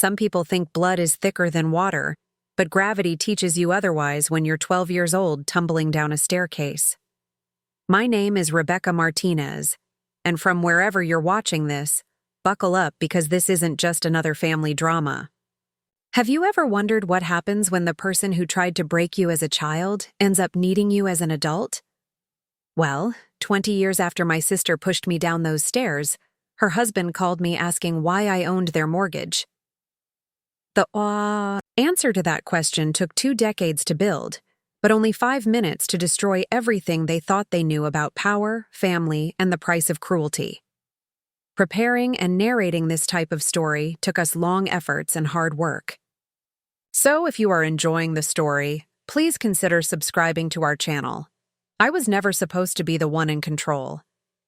Some people think blood is thicker than water, but gravity teaches you otherwise when you're 12 years old tumbling down a staircase. My name is Rebecca Martinez, and from wherever you're watching this, buckle up because this isn't just another family drama. Have you ever wondered what happens when the person who tried to break you as a child ends up needing you as an adult? Well, 20 years after my sister pushed me down those stairs, her husband called me asking why I owned their mortgage. The answer to that question took 2 decades to build, but only 5 minutes to destroy everything they thought they knew about power, family, and the price of cruelty. Preparing and narrating this type of story took us long efforts and hard work. So if you are enjoying the story, please consider subscribing to our channel. I was never supposed to be the one in control.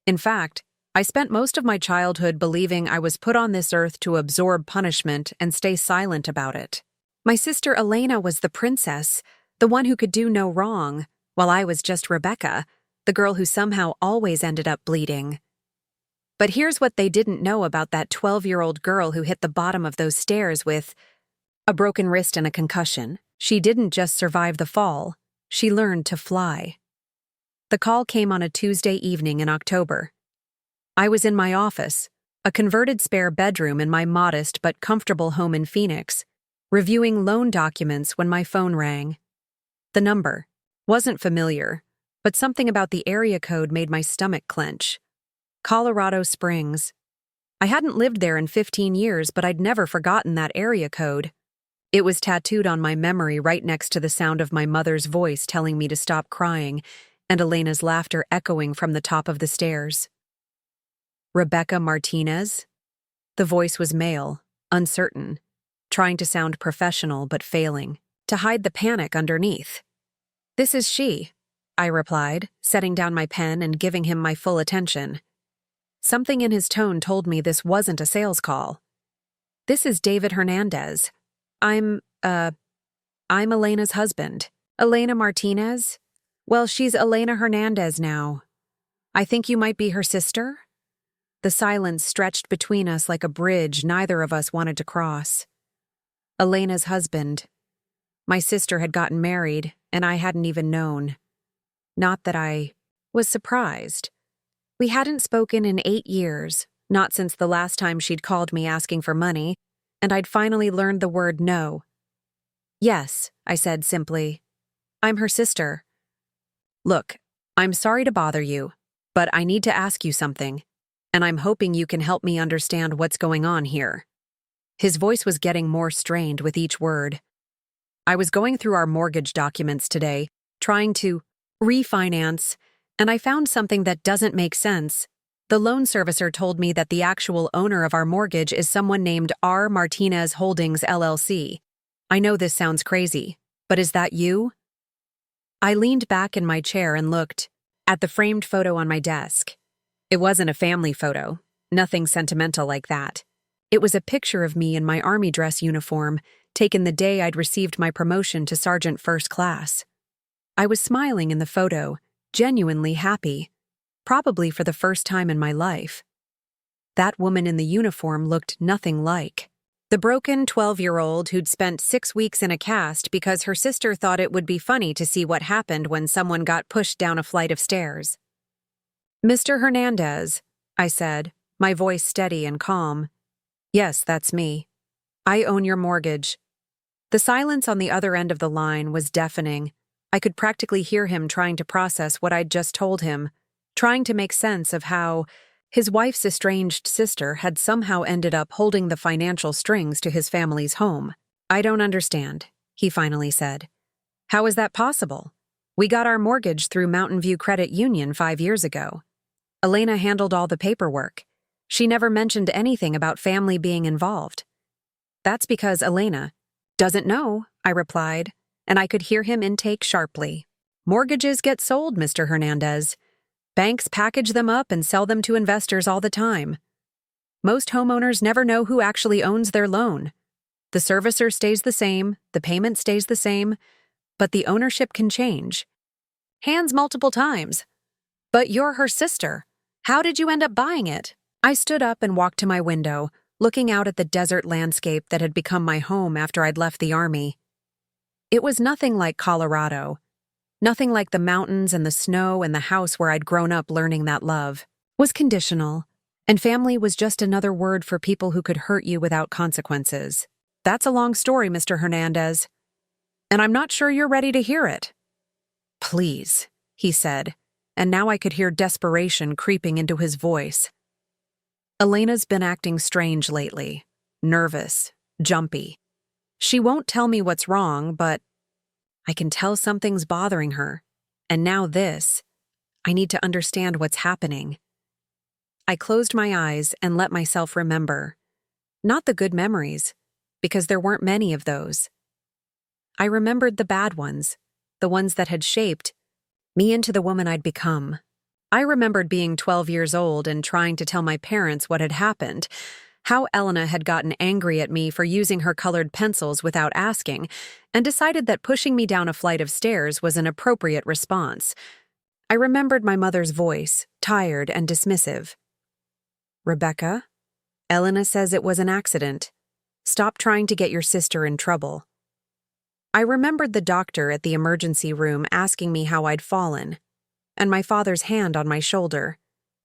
In fact, I spent most of my childhood believing I was put on this earth to absorb punishment and stay silent about it. My sister Elena was the princess, the one who could do no wrong, while I was just Rebecca, the girl who somehow always ended up bleeding. But here's what they didn't know about that 12-year-old girl who hit the bottom of those stairs with a broken wrist and a concussion. She didn't just survive the fall, she learned to fly. The call came on a Tuesday evening in October. I was in my office, a converted spare bedroom in my modest but comfortable home in Phoenix, reviewing loan documents when my phone rang. The number wasn't familiar, but something about the area code made my stomach clench. Colorado Springs. I hadn't lived there in 15 years, but I'd never forgotten that area code. It was tattooed on my memory right next to the sound of my mother's voice telling me to stop crying and Elena's laughter echoing from the top of the stairs. Rebecca Martinez? The voice was male, uncertain, trying to sound professional but failing, to hide the panic underneath. "This is she," I replied, setting down my pen and giving him my full attention. Something in his tone told me this wasn't a sales call. "This is David Hernandez. I'm Elena's husband." "Elena Martinez? Well, she's Elena Hernandez now. I think you might be her sister?" The silence stretched between us like a bridge neither of us wanted to cross. Elena's husband. My sister had gotten married, and I hadn't even known. Not that I was surprised. We hadn't spoken in 8 years, not since the last time she'd called me asking for money, and I'd finally learned the word no. "Yes," I said simply. "I'm her sister." "Look, I'm sorry to bother you, but I need to ask you something, and I'm hoping you can help me understand what's going on here." His voice was getting more strained with each word. "I was going through our mortgage documents today, trying to refinance, and I found something that doesn't make sense. The loan servicer told me that the actual owner of our mortgage is someone named R. Martinez Holdings, LLC. I know this sounds crazy, but is that you?" I leaned back in my chair and looked at the framed photo on my desk. It wasn't a family photo, nothing sentimental like that. It was a picture of me in my army dress uniform, taken the day I'd received my promotion to Sergeant First Class. I was smiling in the photo, genuinely happy, probably for the first time in my life. That woman in the uniform looked nothing like the broken 12-year-old who'd spent 6 weeks in a cast because her sister thought it would be funny to see what happened when someone got pushed down a flight of stairs. "Mr. Hernandez," I said, my voice steady and calm. "Yes, that's me. I own your mortgage." The silence on the other end of the line was deafening. I could practically hear him trying to process what I'd just told him, trying to make sense of how his wife's estranged sister had somehow ended up holding the financial strings to his family's home. "I don't understand," he finally said. "How is that possible? We got our mortgage through Mountain View Credit Union 5 years ago. Elena handled all the paperwork. She never mentioned anything about family being involved." "That's because Elena doesn't know," I replied, and I could hear him intake sharply. "Mortgages get sold, Mr. Hernandez. Banks package them up and sell them to investors all the time. Most homeowners never know who actually owns their loan. The servicer stays the same, the payment stays the same, but the ownership can change. Hands multiple times. But you're her sister. How did you end up buying it?" I stood up and walked to my window, looking out at the desert landscape that had become my home after I'd left the army. It was nothing like Colorado, nothing like the mountains and the snow and the house where I'd grown up learning that love was conditional, and family was just another word for people who could hurt you without consequences. That's a long story, Mr. Hernandez, and I'm not sure you're ready to hear it. Please, he said, and now I could hear desperation creeping into his voice. Elena's been acting strange lately, nervous, jumpy. She won't tell me what's wrong, but I can tell something's bothering her. And now this. I need to understand what's happening. I closed my eyes and let myself remember. Not the good memories, because there weren't many of those. I remembered the bad ones, the ones that had shaped me into the woman I'd become. I remembered being 12 years old and trying to tell my parents what had happened, how Elena had gotten angry at me for using her colored pencils without asking, and decided that pushing me down a flight of stairs was an appropriate response. I remembered my mother's voice, tired and dismissive. Rebecca, Elena says it was an accident. Stop trying to get your sister in trouble. I remembered the doctor at the emergency room asking me how I'd fallen, and my father's hand on my shoulder,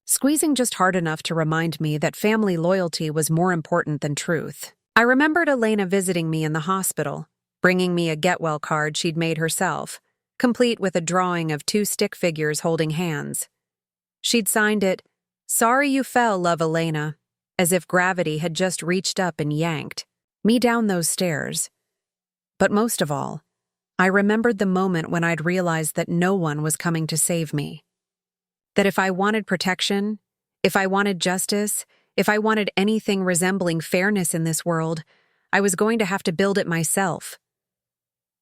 squeezing just hard enough to remind me that family loyalty was more important than truth. I remembered Elena visiting me in the hospital, bringing me a get-well card she'd made herself, complete with a drawing of 2 stick figures holding hands. She'd signed it, "Sorry you fell, love Elena," as if gravity had just reached up and yanked me down those stairs. But most of all, I remembered the moment when I'd realized that no one was coming to save me. That if I wanted protection, if I wanted justice, if I wanted anything resembling fairness in this world, I was going to have to build it myself.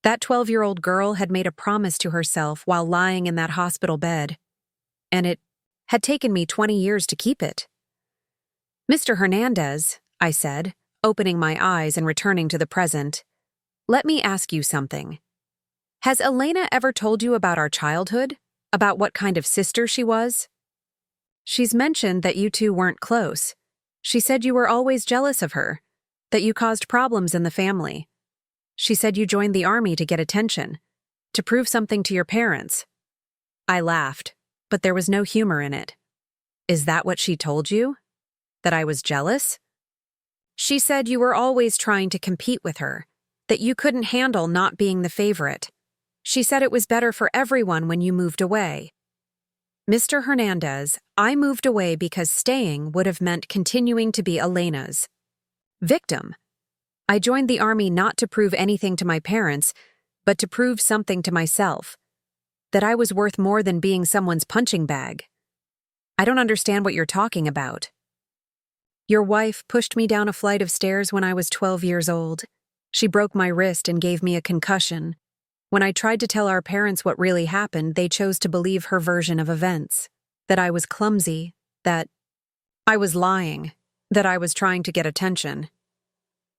That 12-year-old girl had made a promise to herself while lying in that hospital bed, and it had taken me 20 years to keep it. Mr. Hernandez, I said, opening my eyes and returning to the present, let me ask you something. Has Elena ever told you about our childhood? About what kind of sister she was? She's mentioned that you two weren't close. She said you were always jealous of her, that you caused problems in the family. She said you joined the army to get attention, to prove something to your parents. I laughed, but there was no humor in it. Is that what she told you? That I was jealous? She said you were always trying to compete with her, that you couldn't handle not being the favorite. She said it was better for everyone when you moved away. Mr. Hernandez, I moved away because staying would have meant continuing to be Elena's victim. I joined the army not to prove anything to my parents, but to prove something to myself, that I was worth more than being someone's punching bag. I don't understand what you're talking about. Your wife pushed me down a flight of stairs when I was 12 years old. She broke my wrist and gave me a concussion. When I tried to tell our parents what really happened, they chose to believe her version of events. That I was clumsy, that I was lying, that I was trying to get attention.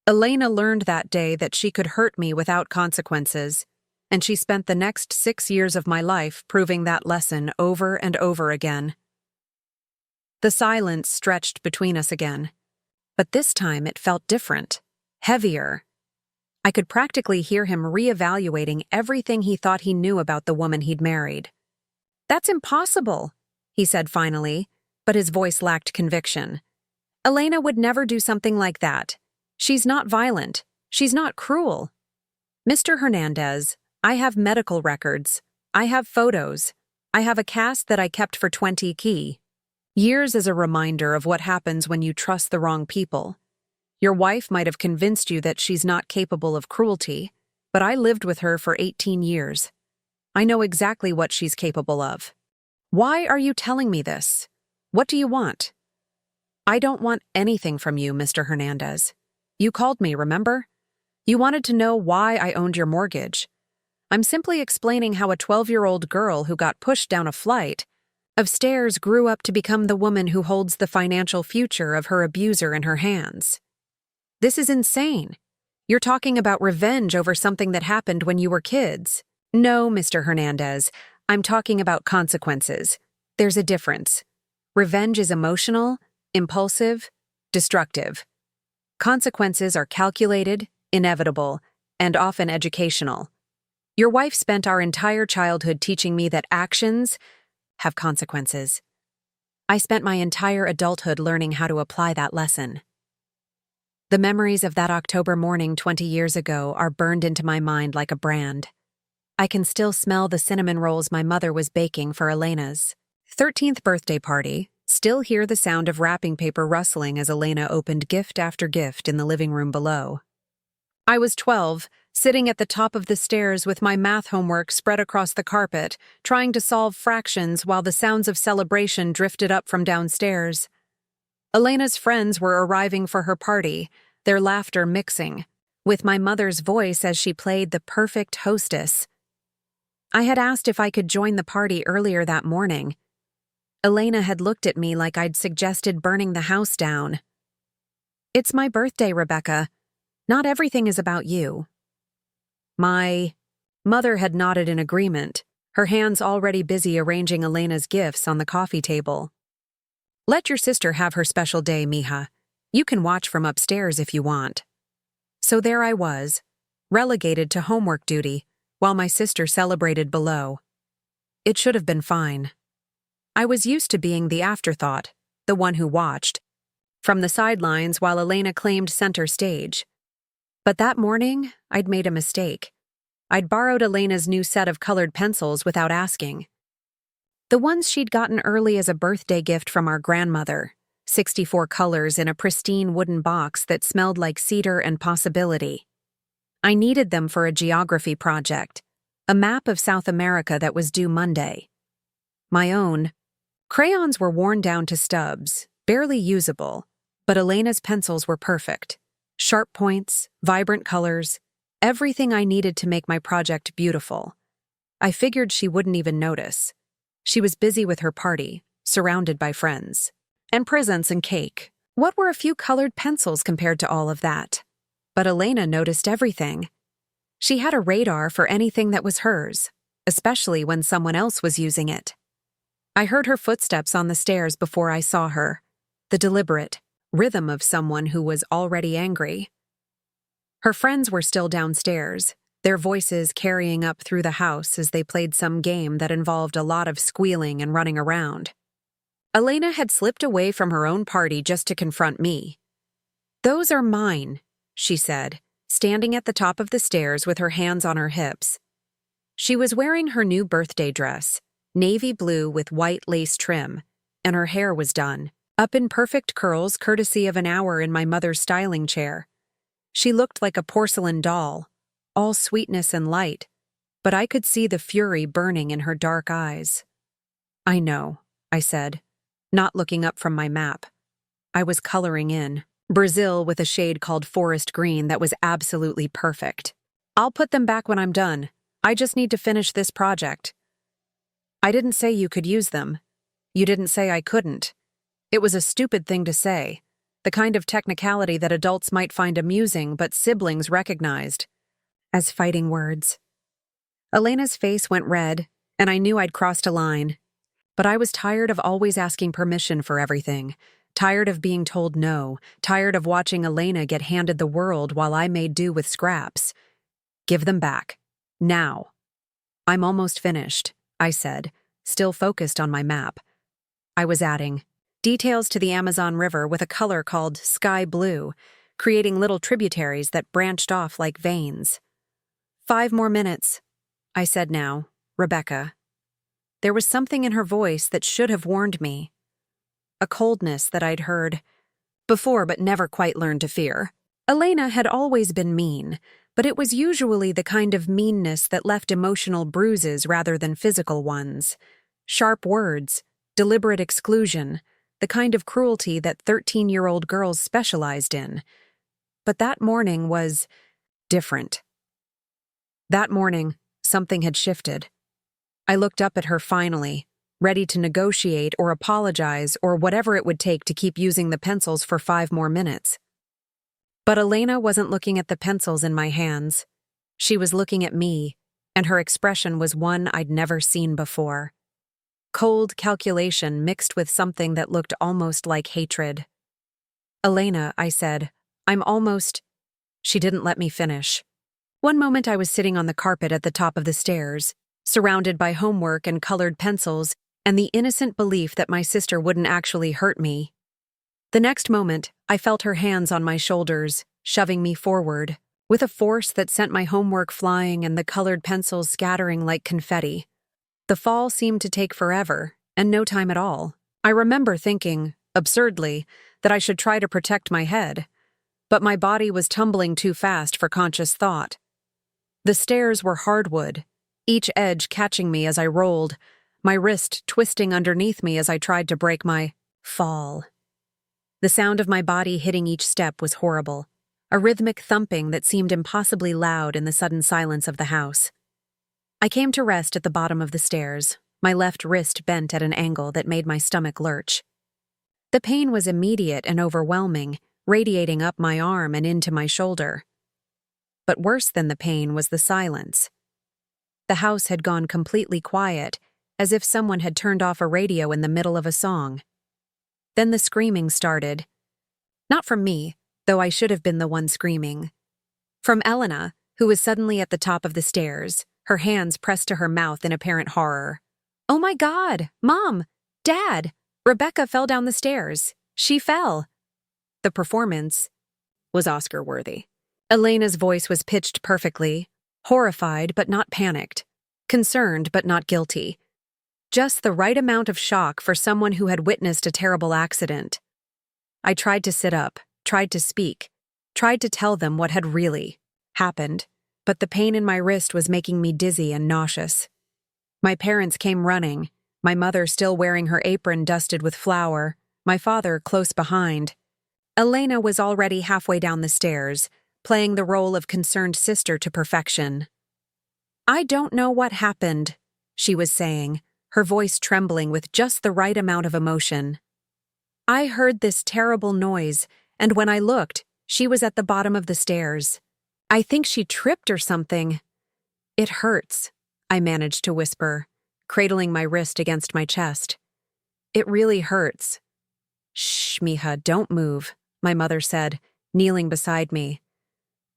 Elena learned that day that she could hurt me without consequences, and she spent the next 6 years of my life proving that lesson over and over again. The silence stretched between us again, but this time it felt different, heavier. I could practically hear him reevaluating everything he thought he knew about the woman he'd married. That's impossible, he said finally, but his voice lacked conviction. Elena would never do something like that. She's not violent. She's not cruel. Mr. Hernandez, I have medical records. I have photos. I have a cast that I kept for 20 years as a reminder of what happens when you trust the wrong people. Your wife might have convinced you that she's not capable of cruelty, but I lived with her for 18 years. I know exactly what she's capable of. Why are you telling me this? What do you want? I don't want anything from you, Mr. Hernandez. You called me, remember? You wanted to know why I owned your mortgage. I'm simply explaining how a 12-year-old girl who got pushed down a flight of stairs grew up to become the woman who holds the financial future of her abuser in her hands. This is insane. You're talking about revenge over something that happened when you were kids. No, Mr. Hernandez, I'm talking about consequences. There's a difference. Revenge is emotional, impulsive, destructive. Consequences are calculated, inevitable, and often educational. Your wife spent our entire childhood teaching me that actions have consequences. I spent my entire adulthood learning how to apply that lesson. The memories of that October morning 20 years ago are burned into my mind like a brand. I can still smell the cinnamon rolls my mother was baking for Elena's 13th birthday party, still hear the sound of wrapping paper rustling as Elena opened gift after gift in the living room below. I was 12, sitting at the top of the stairs with my math homework spread across the carpet, trying to solve fractions while the sounds of celebration drifted up from downstairs. Elena's friends were arriving for her party, their laughter mixing, with my mother's voice as she played the perfect hostess. I had asked if I could join the party earlier that morning. Elena had looked at me like I'd suggested burning the house down. "It's my birthday, Rebecca. Not everything is about you." My mother had nodded in agreement, her hands already busy arranging Elena's gifts on the coffee table. "Let your sister have her special day, mija. You can watch from upstairs if you want." So there I was, relegated to homework duty, while my sister celebrated below. It should have been fine. I was used to being the afterthought, the one who watched, from the sidelines while Elena claimed center stage. But that morning, I'd made a mistake. I'd borrowed Elena's new set of colored pencils without asking. The ones she'd gotten early as a birthday gift from our grandmother, 64 colors in a pristine wooden box that smelled like cedar and possibility. I needed them for a geography project, a map of South America that was due Monday. My own crayons were worn down to stubs, barely usable, but Elena's pencils were perfect. Sharp points, vibrant colors, everything I needed to make my project beautiful. I figured she wouldn't even notice. She was busy with her party, surrounded by friends. And presents and cake. What were a few colored pencils compared to all of that? But Elena noticed everything. She had a radar for anything that was hers, especially when someone else was using it. I heard her footsteps on the stairs before I saw her, the deliberate rhythm of someone who was already angry. Her friends were still downstairs, their voices carrying up through the house as they played some game that involved a lot of squealing and running around. Elena had slipped away from her own party just to confront me. "Those are mine," she said, standing at the top of the stairs with her hands on her hips. She was wearing her new birthday dress, navy blue with white lace trim, and her hair was done, up in perfect curls courtesy of an hour in my mother's styling chair. She looked like a porcelain doll, all sweetness and light, but I could see the fury burning in her dark eyes. "I know," I said, not looking up from my map. I was coloring in Brazil with a shade called forest green that was absolutely perfect. "I'll put them back when I'm done. I just need to finish this project." "I didn't say you could use them. You didn't say I couldn't." It was a stupid thing to say, the kind of technicality that adults might find amusing but siblings recognized as fighting words. Elena's face went red, and I knew I'd crossed a line. But I was tired of always asking permission for everything, tired of being told no, tired of watching Elena get handed the world while I made do with scraps. "Give them back. Now." "I'm almost finished," I said, still focused on my map. I was adding details to the Amazon River with a color called sky blue, creating little tributaries that branched off like veins. 5 more minutes," I said now, "Rebecca." There was something in her voice that should have warned me. A coldness that I'd heard before but never quite learned to fear. Elena had always been mean, but it was usually the kind of meanness that left emotional bruises rather than physical ones. Sharp words, deliberate exclusion, the kind of cruelty that 13-year-old girls specialized in. But that morning was different. That morning, something had shifted. I looked up at her finally, ready to negotiate or apologize or whatever it would take to keep using the pencils for 5 more minutes. But Elena wasn't looking at the pencils in my hands. She was looking at me, and her expression was one I'd never seen before. Cold calculation mixed with something that looked almost like hatred. "Elena," I said, I'm almost— She didn't let me finish. One moment I was sitting on the carpet at the top of the stairs, surrounded by homework and colored pencils, and the innocent belief that my sister wouldn't actually hurt me. The next moment, I felt her hands on my shoulders, shoving me forward, with a force that sent my homework flying and the colored pencils scattering like confetti. The fall seemed to take forever, and no time at all. I remember thinking, absurdly, that I should try to protect my head, but my body was tumbling too fast for conscious thought. The stairs were hardwood, each edge catching me as I rolled, my wrist twisting underneath me as I tried to break my fall. The sound of my body hitting each step was horrible, a rhythmic thumping that seemed impossibly loud in the sudden silence of the house. I came to rest at the bottom of the stairs, my left wrist bent at an angle that made my stomach lurch. The pain was immediate and overwhelming, radiating up my arm and into my shoulder. But worse than the pain was the silence. The house had gone completely quiet, as if someone had turned off a radio in the middle of a song. Then the screaming started. Not from me, though I should have been the one screaming. From Elena, who was suddenly at the top of the stairs, her hands pressed to her mouth in apparent horror. "Oh my God! Mom! Dad! Rebecca fell down the stairs. She fell." The performance was Oscar-worthy. Elena's voice was pitched perfectly, horrified but not panicked, concerned but not guilty. Just the right amount of shock for someone who had witnessed a terrible accident. I tried to sit up, tried to speak, tried to tell them what had really happened, but the pain in my wrist was making me dizzy and nauseous. My parents came running, my mother still wearing her apron dusted with flour, my father close behind. Elena was already halfway down the stairs, playing the role of concerned sister to perfection. "I don't know what happened," she was saying, her voice trembling with just the right amount of emotion. "I heard this terrible noise, and when I looked, she was at the bottom of the stairs. I think she tripped or something. It hurts," I managed to whisper, cradling my wrist against my chest. "It really hurts." "Shh, mija, don't move," my mother said, kneeling beside me.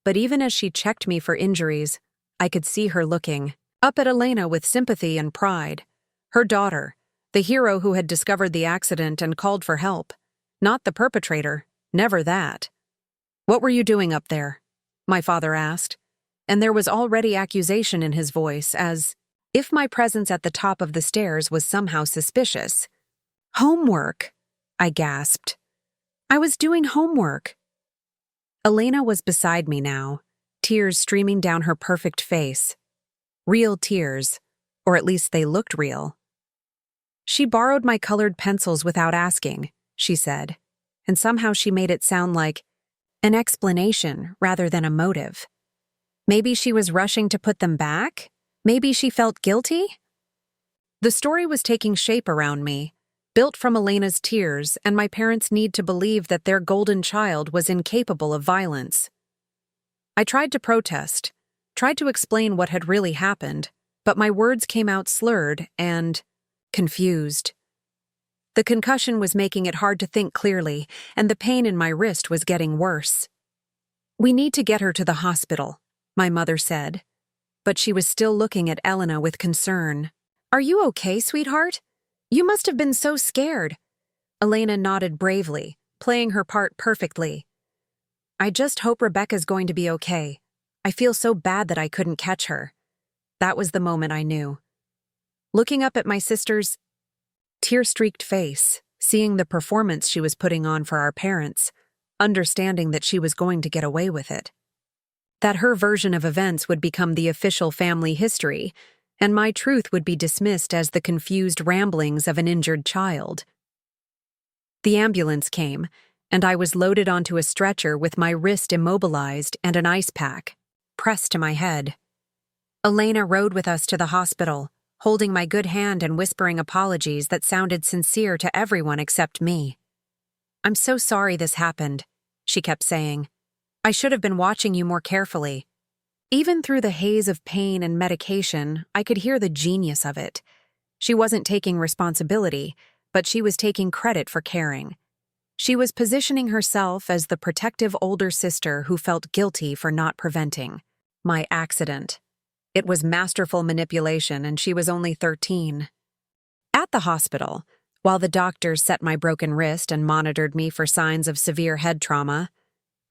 But even as she checked me for injuries, I could see her looking up at Elena with sympathy and pride. Her daughter, the hero who had discovered the accident and called for help. Not the perpetrator, never that. "What were you doing up there?" my father asked, and there was already accusation in his voice, as if my presence at the top of the stairs was somehow suspicious. "Homework," I gasped. "I was doing homework." Elena was beside me now, tears streaming down her perfect face. Real tears, or at least they looked real. "She borrowed my colored pencils without asking," she said, and somehow she made it sound like an explanation rather than a motive. Maybe she was rushing to put them back? Maybe she felt guilty? The story was taking shape around me, built from Elena's tears and my parents' need to believe that their golden child was incapable of violence. I tried to protest, tried to explain what had really happened, but my words came out slurred and confused. The concussion was making it hard to think clearly, and the pain in my wrist was getting worse. "We need to get her to the hospital," my mother said, but she was still looking at Elena with concern. "Are you okay, sweetheart? You must have been so scared." Elena nodded bravely, playing her part perfectly. "I just hope Rebecca's going to be okay. I feel so bad that I couldn't catch her." That was the moment I knew. Looking up at my sister's tear-streaked face, seeing the performance she was putting on for our parents, understanding that she was going to get away with it. That her version of events would become the official family history, and my truth would be dismissed as the confused ramblings of an injured child. The ambulance came, and I was loaded onto a stretcher with my wrist immobilized and an ice pack pressed to my head. Elena rode with us to the hospital, holding my good hand and whispering apologies that sounded sincere to everyone except me. "I'm so sorry this happened," she kept saying. "I should have been watching you more carefully." Even through the haze of pain and medication, I could hear the genius of it. She wasn't taking responsibility, but she was taking credit for caring. She was positioning herself as the protective older sister who felt guilty for not preventing my accident. It was masterful manipulation, and she was only 13. At the hospital, while the doctors set my broken wrist and monitored me for signs of severe head trauma,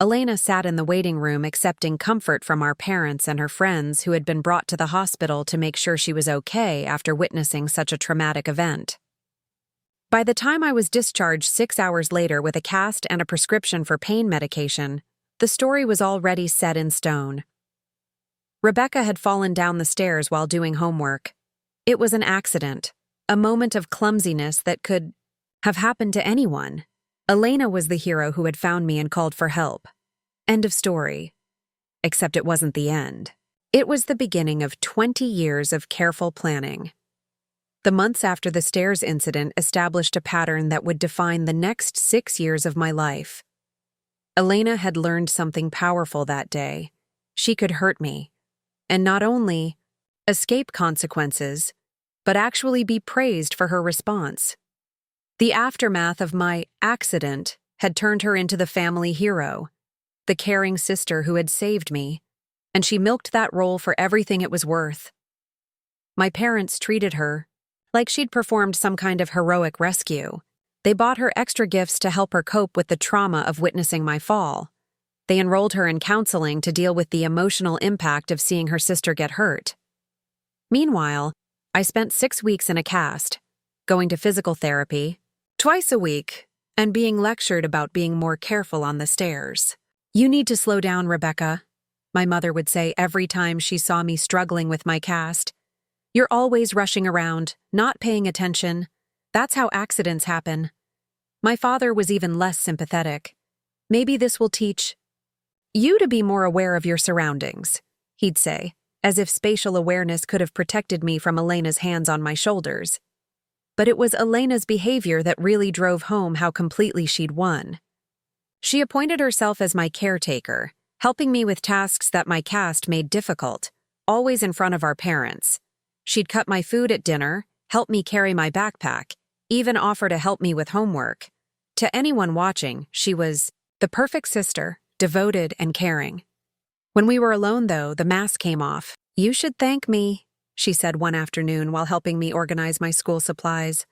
Elena sat in the waiting room accepting comfort from our parents and her friends who had been brought to the hospital to make sure she was okay after witnessing such a traumatic event. By the time I was discharged 6 hours later with a cast and a prescription for pain medication, the story was already set in stone. Rebecca had fallen down the stairs while doing homework. It was an accident, a moment of clumsiness that could have happened to anyone. Elena was the hero who had found me and called for help. End of story. Except it wasn't the end. It was the beginning of 20 years of careful planning. The months after the stairs incident established a pattern that would define the next 6 years of my life. Elena had learned something powerful that day. She could hurt me, and not only escape consequences, but actually be praised for her response. The aftermath of my accident had turned her into the family hero, the caring sister who had saved me, and she milked that role for everything it was worth. My parents treated her like she'd performed some kind of heroic rescue. They bought her extra gifts to help her cope with the trauma of witnessing my fall. They enrolled her in counseling to deal with the emotional impact of seeing her sister get hurt. Meanwhile, I spent 6 weeks in a cast, going to physical therapy twice a week, and being lectured about being more careful on the stairs. "You need to slow down, Rebecca," my mother would say every time she saw me struggling with my cast. "You're always rushing around, not paying attention. That's how accidents happen." My father was even less sympathetic. "Maybe this will teach you to be more aware of your surroundings," he'd say, as if spatial awareness could have protected me from Elena's hands on my shoulders. But it was Elena's behavior that really drove home how completely she'd won. She appointed herself as my caretaker, helping me with tasks that my cast made difficult, always in front of our parents. She'd cut my food at dinner, help me carry my backpack, even offer to help me with homework. To anyone watching, she was the perfect sister, devoted and caring. When we were alone, though, the mask came off. "You should thank me," she said one afternoon while helping me organize my school supplies.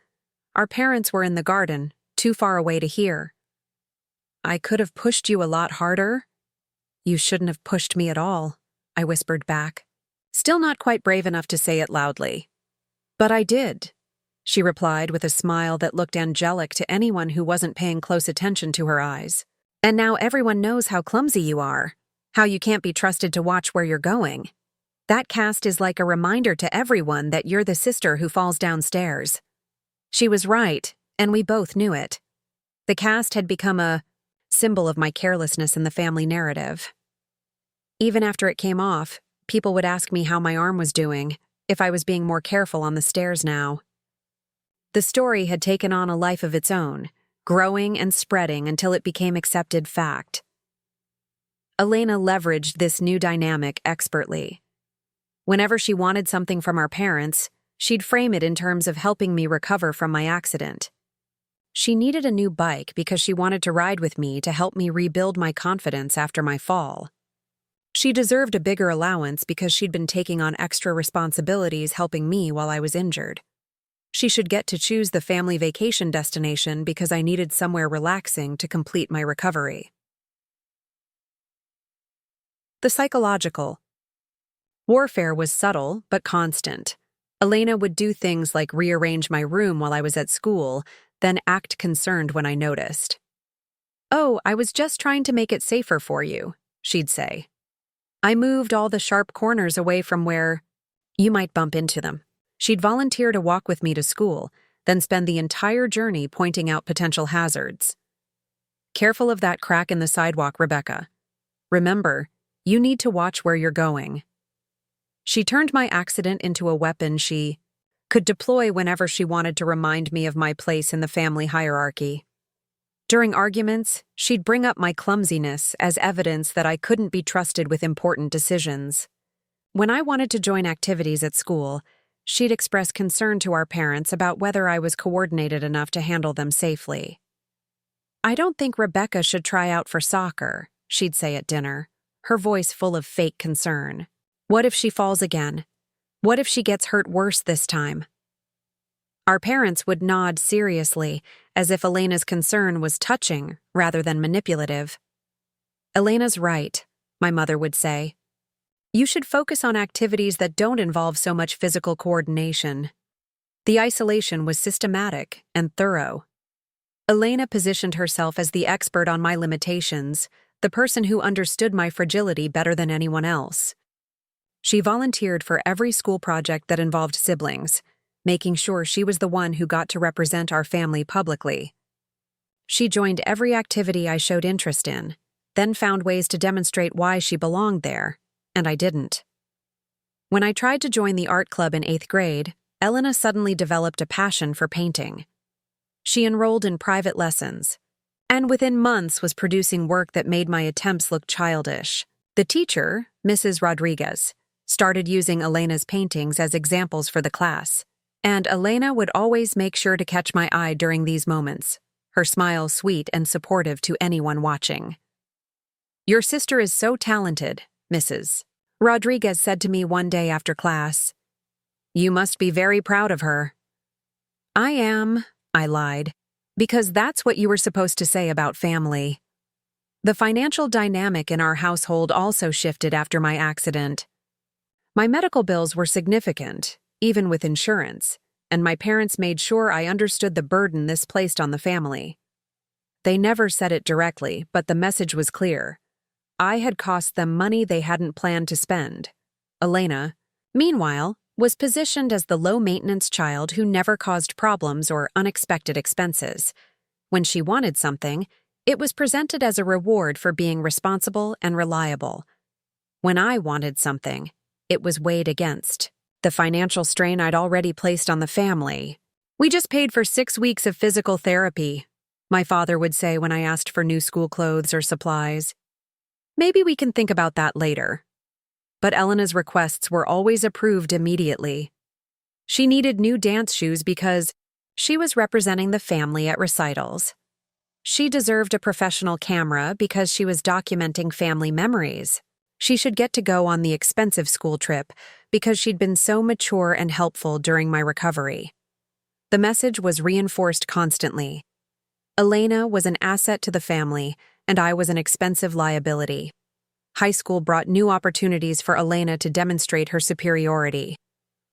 Our parents were in the garden, too far away to hear. "I could have pushed you a lot harder." "You shouldn't have pushed me at all," I whispered back, still not quite brave enough to say it loudly. "But I did," she replied with a smile that looked angelic to anyone who wasn't paying close attention to her eyes. "And now everyone knows how clumsy you are, how you can't be trusted to watch where you're going. That cast is like a reminder to everyone that you're the sister who falls downstairs." She was right, and we both knew it. The cast had become a symbol of my carelessness in the family narrative. Even after it came off, people would ask me how my arm was doing, if I was being more careful on the stairs now. The story had taken on a life of its own, growing and spreading until it became accepted fact. Elena leveraged this new dynamic expertly. Whenever she wanted something from our parents, she'd frame it in terms of helping me recover from my accident. She needed a new bike because she wanted to ride with me to help me rebuild my confidence after my fall. She deserved a bigger allowance because she'd been taking on extra responsibilities helping me while I was injured. She should get to choose the family vacation destination because I needed somewhere relaxing to complete my recovery. The psychological warfare was subtle but constant. Elena would do things like rearrange my room while I was at school, then act concerned when I noticed. "Oh, I was just trying to make it safer for you," she'd say. I moved all the sharp corners away from where you might bump into them. She'd volunteer to walk with me to school, then spend the entire journey pointing out potential hazards. "Careful of that crack in the sidewalk, Rebecca. Remember, you need to watch where you're going." She turned my accident into a weapon she could deploy whenever she wanted to remind me of my place in the family hierarchy. During arguments, she'd bring up my clumsiness as evidence that I couldn't be trusted with important decisions. When I wanted to join activities at school, she'd express concern to our parents about whether I was coordinated enough to handle them safely. "I don't think Rebecca should try out for soccer," she'd say at dinner, her voice full of fake concern. "What if she falls again? What if she gets hurt worse this time?" Our parents would nod seriously, as if Elena's concern was touching rather than manipulative. "Elena's right," my mother would say. "You should focus on activities that don't involve so much physical coordination." The isolation was systematic and thorough. Elena positioned herself as the expert on my limitations, the person who understood my fragility better than anyone else. She volunteered for every school project that involved siblings, making sure she was the one who got to represent our family publicly. She joined every activity I showed interest in, then found ways to demonstrate why she belonged there, and I didn't. When I tried to join the art club in 8th grade, Elena suddenly developed a passion for painting. She enrolled in private lessons, and within months was producing work that made my attempts look childish. The teacher, Mrs. Rodriguez, started using Elena's paintings as examples for the class, and Elena would always make sure to catch my eye during these moments, her smile sweet and supportive to anyone watching. "Your sister is so talented," Mrs. Rodriguez said to me one day after class. "You must be very proud of her." "I am," I lied, "because that's what you were supposed to say about family." The financial dynamic in our household also shifted after my accident. My medical bills were significant, even with insurance, and my parents made sure I understood the burden this placed on the family. They never said it directly, but the message was clear. I had cost them money they hadn't planned to spend. Elena, meanwhile, was positioned as the low-maintenance child who never caused problems or unexpected expenses. When she wanted something, it was presented as a reward for being responsible and reliable. When I wanted something, it was weighed against the financial strain I'd already placed on the family. "We just paid for 6 weeks of physical therapy," my father would say when I asked for new school clothes or supplies. "Maybe we can think about that later." But Elena's requests were always approved immediately. She needed new dance shoes because she was representing the family at recitals. She deserved a professional camera because she was documenting family memories. She should get to go on the expensive school trip because she'd been so mature and helpful during my recovery. The message was reinforced constantly. Elena was an asset to the family, and I was an expensive liability. High school brought new opportunities for Elena to demonstrate her superiority.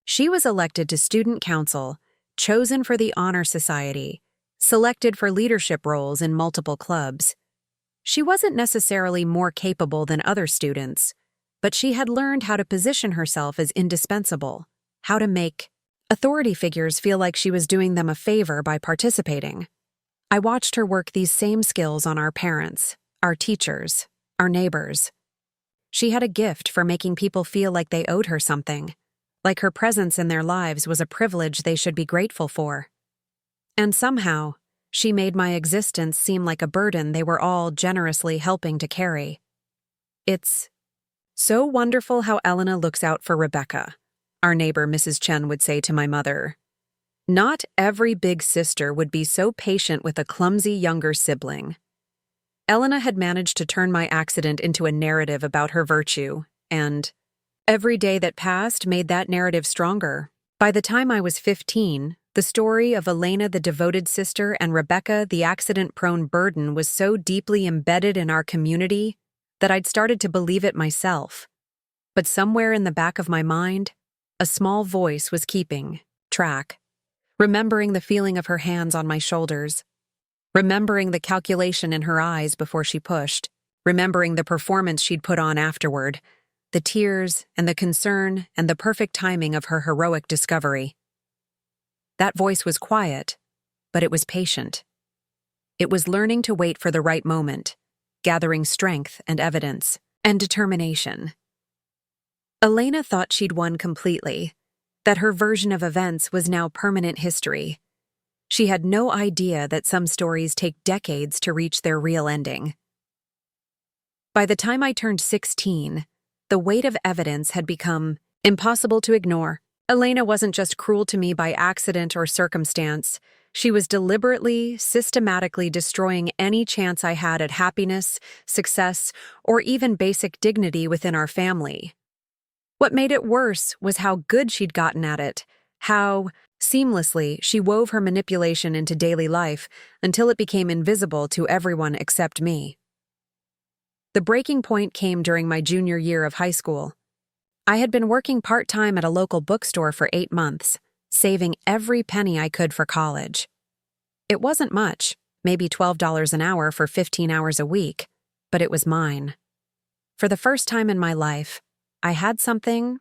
She was elected to student council, chosen for the honor society, selected for leadership roles in multiple clubs. She wasn't necessarily more capable than other students, but she had learned how to position herself as indispensable, how to make authority figures feel like she was doing them a favor by participating. I watched her work these same skills on our parents, our teachers, our neighbors. She had a gift for making people feel like they owed her something, like her presence in their lives was a privilege they should be grateful for. And somehow, she made my existence seem like a burden they were all generously helping to carry. "It's so wonderful how Elena looks out for Rebecca," our neighbor Mrs. Chen would say to my mother. Not every big sister would be so patient with a clumsy younger sibling. Elena had managed to turn my accident into a narrative about her virtue, and every day that passed made that narrative stronger. By the time I was 15, the story of Elena the devoted sister and Rebecca the accident-prone burden was so deeply embedded in our community that I'd started to believe it myself. But somewhere in the back of my mind, a small voice was keeping track, remembering the feeling of her hands on my shoulders, remembering the calculation in her eyes before she pushed, remembering the performance she'd put on afterward, the tears and the concern and the perfect timing of her heroic discovery. That voice was quiet, but it was patient. It was learning to wait for the right moment, gathering strength and evidence and determination. Elena thought she'd won completely, that her version of events was now permanent history. She had no idea that some stories take decades to reach their real ending. By the time I turned 16, the weight of evidence had become impossible to ignore. Elena wasn't just cruel to me by accident or circumstance. She was deliberately, systematically destroying any chance I had at happiness, success, or even basic dignity within our family. What made it worse was how good she'd gotten at it, how seamlessly she wove her manipulation into daily life until it became invisible to everyone except me. The breaking point came during my junior year of high school. I had been working part-time at a local bookstore for 8 months, saving every penny I could for college. It wasn't much, maybe $12 an hour for 15 hours a week, but it was mine. For the first time in my life, I had something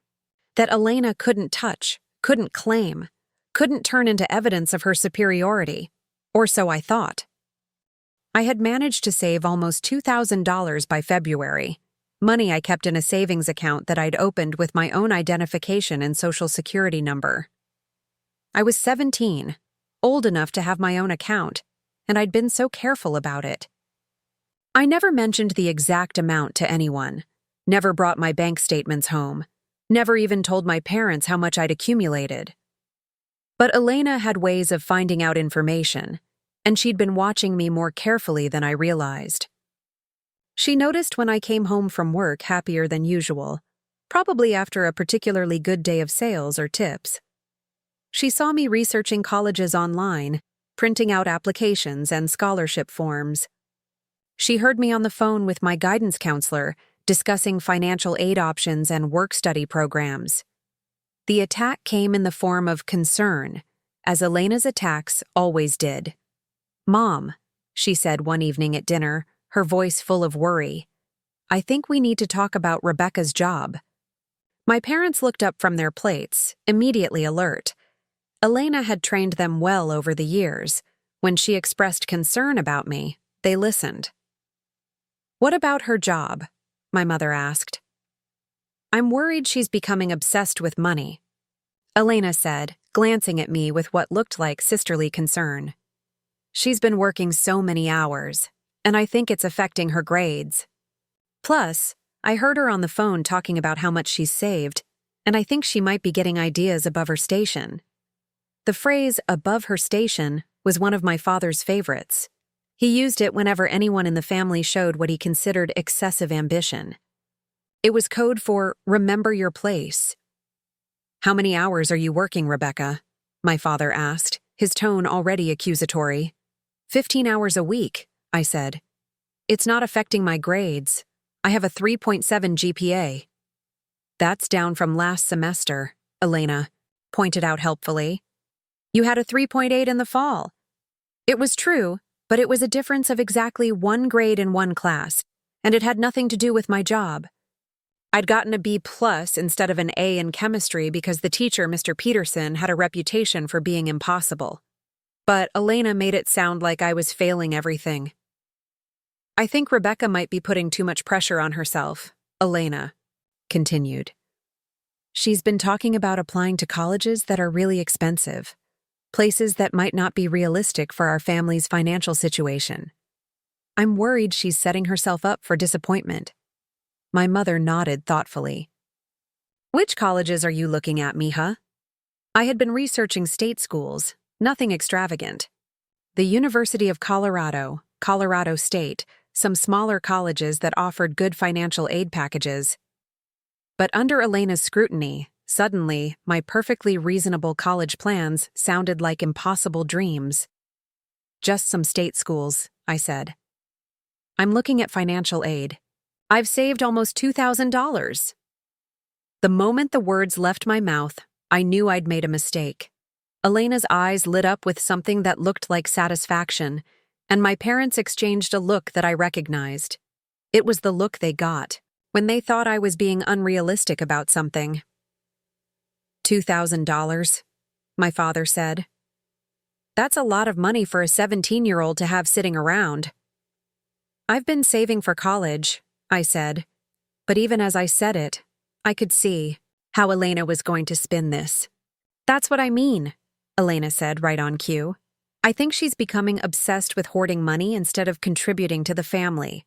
that Elena couldn't touch, couldn't claim, couldn't turn into evidence of her superiority, or so I thought. I had managed to save almost $2,000 by February, money I kept in a savings account that I'd opened with my own identification and social security number. I was 17, old enough to have my own account, and I'd been so careful about it. I never mentioned the exact amount to anyone, never brought my bank statements home, never even told my parents how much I'd accumulated. But Elena had ways of finding out information, and she'd been watching me more carefully than I realized. She noticed when I came home from work happier than usual, probably after a particularly good day of sales or tips. She saw me researching colleges online, printing out applications and scholarship forms. She heard me on the phone with my guidance counselor, discussing financial aid options and work-study programs. The attack came in the form of concern, as Elena's attacks always did. "Mom," she said one evening at dinner, her voice full of worry, "I think we need to talk about Rebecca's job." My parents looked up from their plates, immediately alert. Elena had trained them well over the years. When she expressed concern about me, they listened. "What about her job?" my mother asked. "I'm worried she's becoming obsessed with money," Elena said, glancing at me with what looked like sisterly concern. "She's been working so many hours, and I think it's affecting her grades. Plus, I heard her on the phone talking about how much she's saved, and I think she might be getting ideas above her station." The phrase "above her station" was one of my father's favorites. He used it whenever anyone in the family showed what he considered excessive ambition. It was code for "remember your place." "How many hours are you working, Rebecca?" my father asked, his tone already accusatory. 15 hours a week, I said. "It's not affecting my grades. I have a 3.7 GPA. "That's down from last semester," Elena pointed out helpfully. "You had a 3.8 in the fall." It was true, but it was a difference of exactly 1 grade in 1 class, and it had nothing to do with my job. I'd gotten a B+ instead of an A in chemistry because the teacher, Mr. Peterson, had a reputation for being impossible. But Elena made it sound like I was failing everything. "I think Rebecca might be putting too much pressure on herself," Elena continued. "She's been talking about applying to colleges that are really expensive, places that might not be realistic for our family's financial situation. I'm worried she's setting herself up for disappointment." My mother nodded thoughtfully. "Which colleges are you looking at, mija?" I had been researching state schools, nothing extravagant. The University of Colorado, Colorado State, some smaller colleges that offered good financial aid packages. But under Elena's scrutiny, suddenly, my perfectly reasonable college plans sounded like impossible dreams. "Just some state schools," I said. "I'm looking at financial aid. I've saved almost $2,000. The moment the words left my mouth, I knew I'd made a mistake. Elena's eyes lit up with something that looked like satisfaction, and my parents exchanged a look that I recognized. It was the look they got when they thought I was being unrealistic about something. $2,000, my father said. "That's a lot of money for a 17-year-old to have sitting around." "I've been saving for college," I said. But even as I said it, I could see how Elena was going to spin this. "That's what I mean," Elena said right on cue. "I think she's becoming obsessed with hoarding money instead of contributing to the family.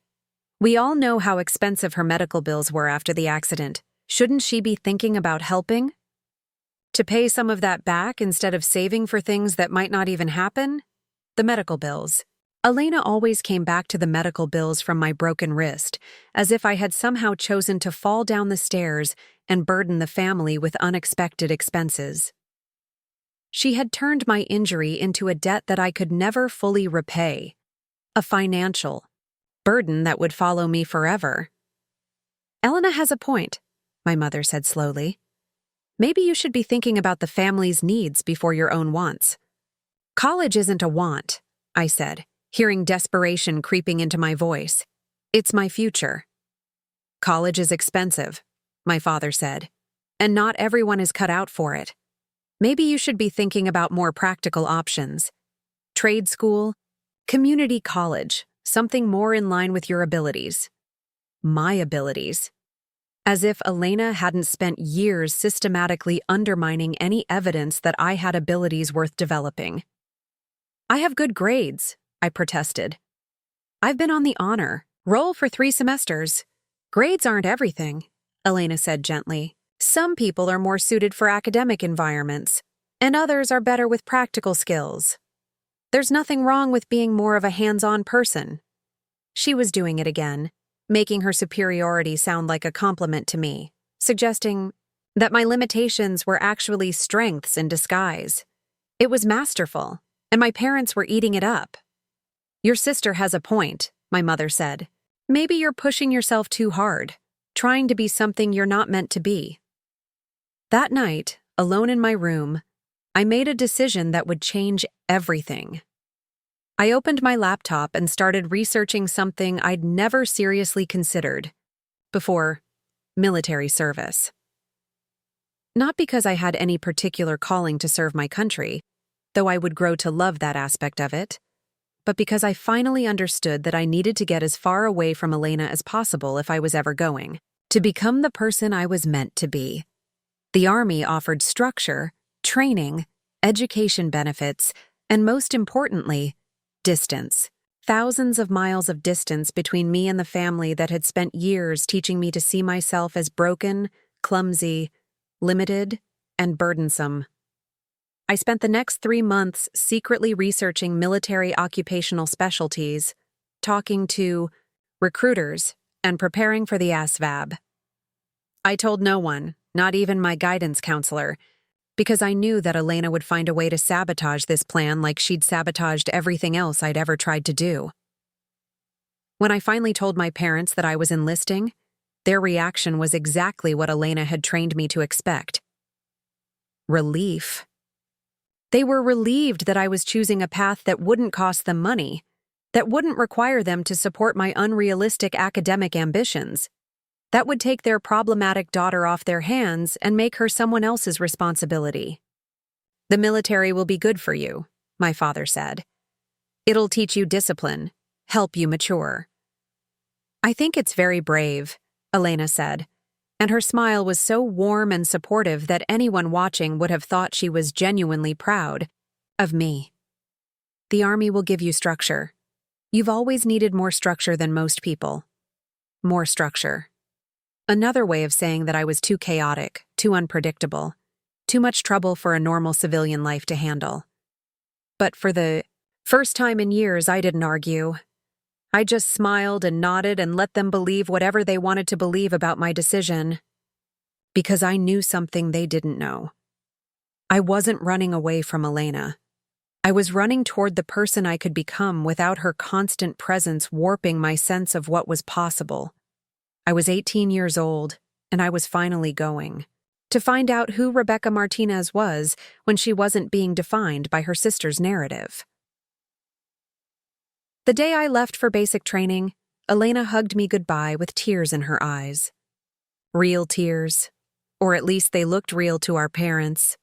We all know how expensive her medical bills were after the accident. Shouldn't she be thinking about helping?" To pay some of that back instead of saving for things that might not even happen? The medical bills. Elena always came back to the medical bills from my broken wrist, as if I had somehow chosen to fall down the stairs and burden the family with unexpected expenses. She had turned my injury into a debt that I could never fully repay, a financial burden that would follow me forever. Elena has a point, my mother said slowly. Maybe you should be thinking about the family's needs before your own wants. College isn't a want, I said, hearing desperation creeping into my voice. It's my future. College is expensive, my father said, and not everyone is cut out for it. Maybe you should be thinking about more practical options. Trade school, community college, something more in line with your abilities. My abilities. As if Elena hadn't spent years systematically undermining any evidence that I had abilities worth developing. I have good grades, I protested. I've been on the honor roll for 3 semesters. Grades aren't everything, Elena said gently. Some people are more suited for academic environments, and others are better with practical skills. There's nothing wrong with being more of a hands-on person. She was doing it again, making her superiority sound like a compliment to me, suggesting that my limitations were actually strengths in disguise. It was masterful, and my parents were eating it up. Your sister has a point, my mother said. Maybe you're pushing yourself too hard, trying to be something you're not meant to be. That night, alone in my room, I made a decision that would change everything. I opened my laptop and started researching something I'd never seriously considered before: military service. Not because I had any particular calling to serve my country, though I would grow to love that aspect of it, but because I finally understood that I needed to get as far away from Elena as possible if I was ever going, to become the person I was meant to be. The Army offered structure, training, education benefits, and most importantly, distance. Thousands of miles of distance between me and the family that had spent years teaching me to see myself as broken, clumsy, limited, and burdensome. I spent the next 3 months secretly researching military occupational specialties, talking to recruiters, and preparing for the ASVAB. I told no one, not even my guidance counselor, because I knew that Elena would find a way to sabotage this plan like she'd sabotaged everything else I'd ever tried to do. When I finally told my parents that I was enlisting, their reaction was exactly what Elena had trained me to expect. Relief. They were relieved that I was choosing a path that wouldn't cost them money, that wouldn't require them to support my unrealistic academic ambitions, that would take their problematic daughter off their hands and make her someone else's responsibility. The military will be good for you, my father said. It'll teach you discipline, help you mature. I think it's very brave, Elena said, and her smile was so warm and supportive that anyone watching would have thought she was genuinely proud of me. The Army will give you structure. You've always needed more structure than most people. More structure. Another way of saying that I was too chaotic, too unpredictable, too much trouble for a normal civilian life to handle. But for the first time in years, I didn't argue. I just smiled and nodded and let them believe whatever they wanted to believe about my decision. Because I knew something they didn't know. I wasn't running away from Elena. I was running toward the person I could become without her constant presence warping my sense of what was possible. I was 18 years old, and I was finally going to find out who Rebecca Martinez was when she wasn't being defined by her sister's narrative. The day I left for basic training, Elena hugged me goodbye with tears in her eyes. Real tears, or at least they looked real to our parents.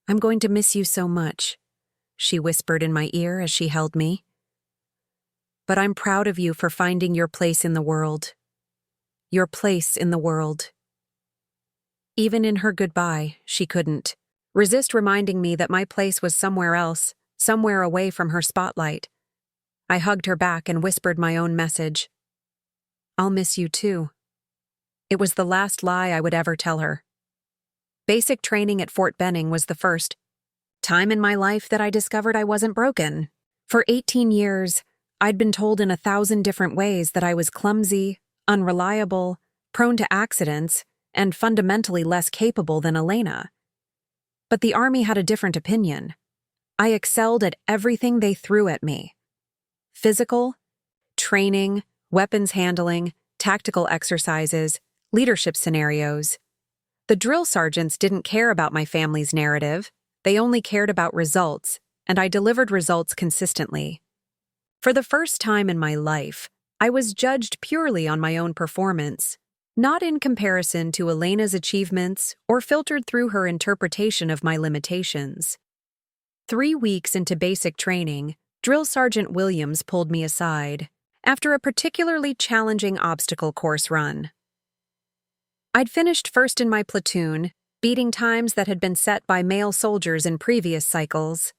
"I'm going to miss you so much," she whispered in my ear as she held me. "But I'm proud of you for finding your place in the world. Your place in the world." Even in her goodbye, she couldn't resist reminding me that my place was somewhere else, somewhere away from her spotlight. I hugged her back and whispered my own message. "I'll miss you too." It was the last lie I would ever tell her. Basic training at Fort Benning was the first time in my life that I discovered I wasn't broken. For 18 years, I'd been told in 1,000 different ways that I was clumsy, unreliable, prone to accidents, and fundamentally less capable than Elena. But the Army had a different opinion. I excelled at everything they threw at me. Physical, training, weapons handling, tactical exercises, leadership scenarios. The drill sergeants didn't care about my family's narrative. They only cared about results, and I delivered results consistently. For the first time in my life, I was judged purely on my own performance, not in comparison to Elena's achievements or filtered through her interpretation of my limitations. 3 weeks into basic training, Drill Sergeant Williams pulled me aside after a particularly challenging obstacle course run. I'd finished first in my platoon, beating times that had been set by male soldiers in previous cycles.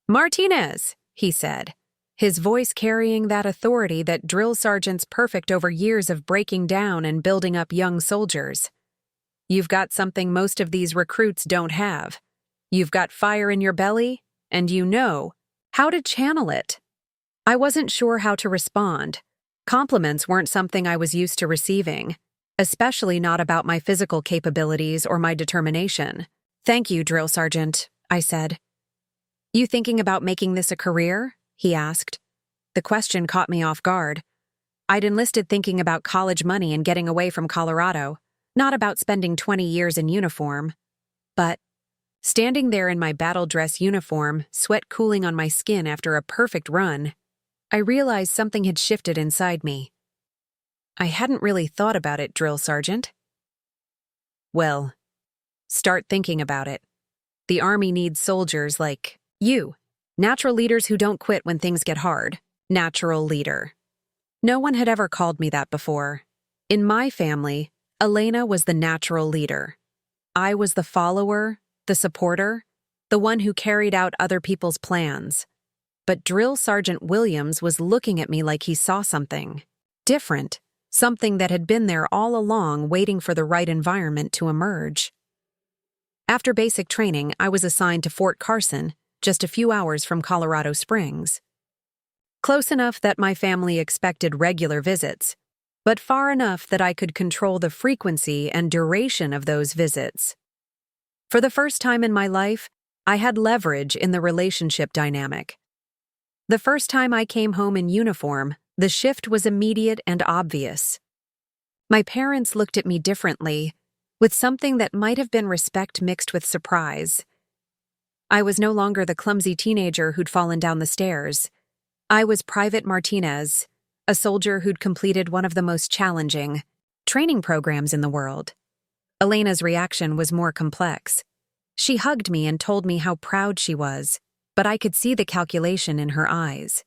"Martinez," he said, his voice carrying that authority that drill sergeants perfect over years of breaking down and building up young soldiers. "You've got something most of these recruits don't have. You've got fire in your belly, and you know how to channel it." I wasn't sure how to respond. Compliments weren't something I was used to receiving, especially not about my physical capabilities or my determination. "Thank you, Drill Sergeant," I said. "You thinking about making this a career?" he asked. The question caught me off guard. I'd enlisted thinking about college money and getting away from Colorado, not about spending 20 years in uniform. But standing there in my battle dress uniform, sweat cooling on my skin after a perfect run, I realized something had shifted inside me. "I hadn't really thought about it, Drill Sergeant." "Well, start thinking about it. The Army needs soldiers like you. Natural leaders who don't quit when things get hard. Natural leader." No one had ever called me that before. In my family, Elena was the natural leader. I was the follower, the supporter, the one who carried out other people's plans. But Drill Sergeant Williams was looking at me like he saw something different, something that had been there all along waiting for the right environment to emerge. After basic training, I was assigned to Fort Carson, just a few hours from Colorado Springs. Close enough that my family expected regular visits, but far enough that I could control the frequency and duration of those visits. For the first time in my life, I had leverage in the relationship dynamic. The first time I came home in uniform, the shift was immediate and obvious. My parents looked at me differently, with something that might have been respect mixed with surprise. I was no longer the clumsy teenager who'd fallen down the stairs. I was Private Martinez, a soldier who'd completed one of the most challenging training programs in the world. Elena's reaction was more complex. She hugged me and told me how proud she was, but I could see the calculation in her eyes.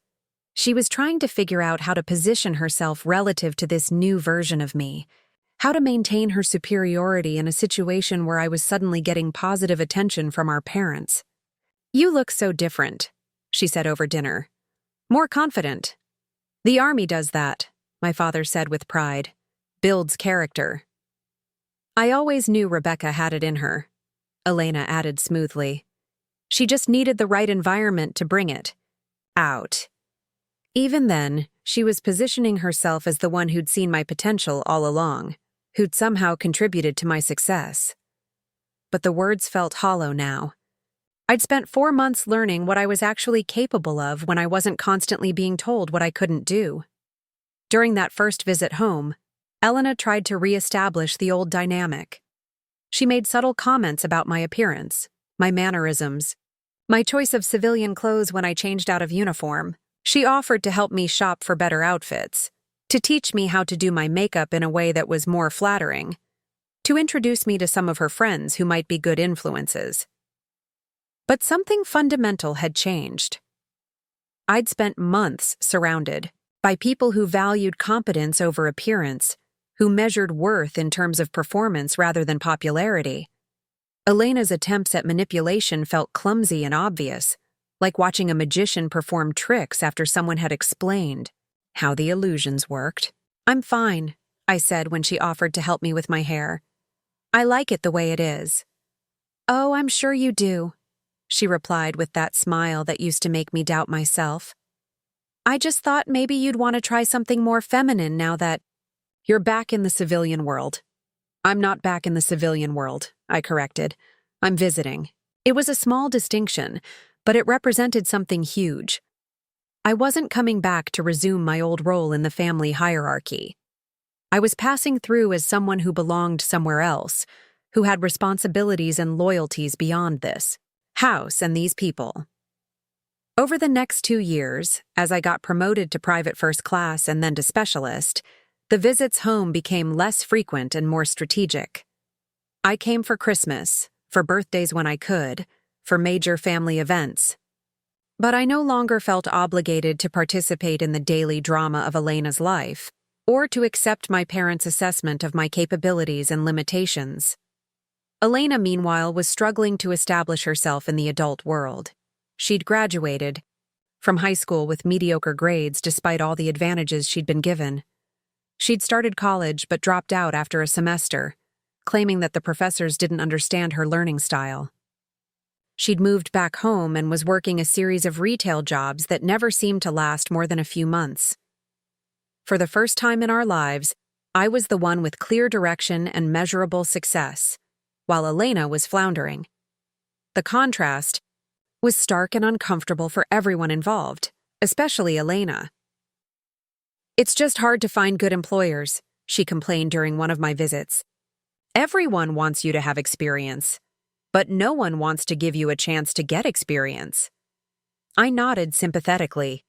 She was trying to figure out how to position herself relative to this new version of me, how to maintain her superiority in a situation where I was suddenly getting positive attention from our parents. "You look so different," she said over dinner. "More confident." "The Army does that," my father said with pride. "Builds character." "I always knew Rebecca had it in her," Elena added smoothly. "She just needed the right environment to bring it out." Even then, she was positioning herself as the one who'd seen my potential all along, who'd somehow contributed to my success. But the words felt hollow now. I'd spent 4 months learning what I was actually capable of when I wasn't constantly being told what I couldn't do. During that first visit home, Elena tried to reestablish the old dynamic. She made subtle comments about my appearance, my mannerisms, my choice of civilian clothes when I changed out of uniform. She offered to help me shop for better outfits, to teach me how to do my makeup in a way that was more flattering, to introduce me to some of her friends who might be good influences. But something fundamental had changed. I'd spent months surrounded by people who valued competence over appearance, who measured worth in terms of performance rather than popularity. Elena's attempts at manipulation felt clumsy and obvious, like watching a magician perform tricks after someone had explained how the illusions worked. "I'm fine," I said when she offered to help me with my hair. "I like it the way it is." "Oh, I'm sure you do," she replied with that smile that used to make me doubt myself. "I just thought maybe you'd want to try something more feminine now that you're back in the civilian world." "I'm not back in the civilian world," I corrected. "I'm visiting." It was a small distinction, but it represented something huge. I wasn't coming back to resume my old role in the family hierarchy. I was passing through as someone who belonged somewhere else, who had responsibilities and loyalties beyond this house and these people. Over the next 2 years, as I got promoted to private first class and then to specialist, the visits home became less frequent and more strategic. I came for Christmas, for birthdays when I could, for major family events. But I no longer felt obligated to participate in the daily drama of Elena's life, or to accept my parents' assessment of my capabilities and limitations. Elena, meanwhile, was struggling to establish herself in the adult world. She'd graduated from high school with mediocre grades despite all the advantages she'd been given. She'd started college but dropped out after a semester, claiming that the professors didn't understand her learning style. She'd moved back home and was working a series of retail jobs that never seemed to last more than a few months. For the first time in our lives, I was the one with clear direction and measurable success, while Elena was floundering. The contrast was stark and uncomfortable for everyone involved, especially Elena. "It's just hard to find good employers," she complained during one of my visits. "Everyone wants you to have experience, but no one wants to give you a chance to get experience." I nodded sympathetically,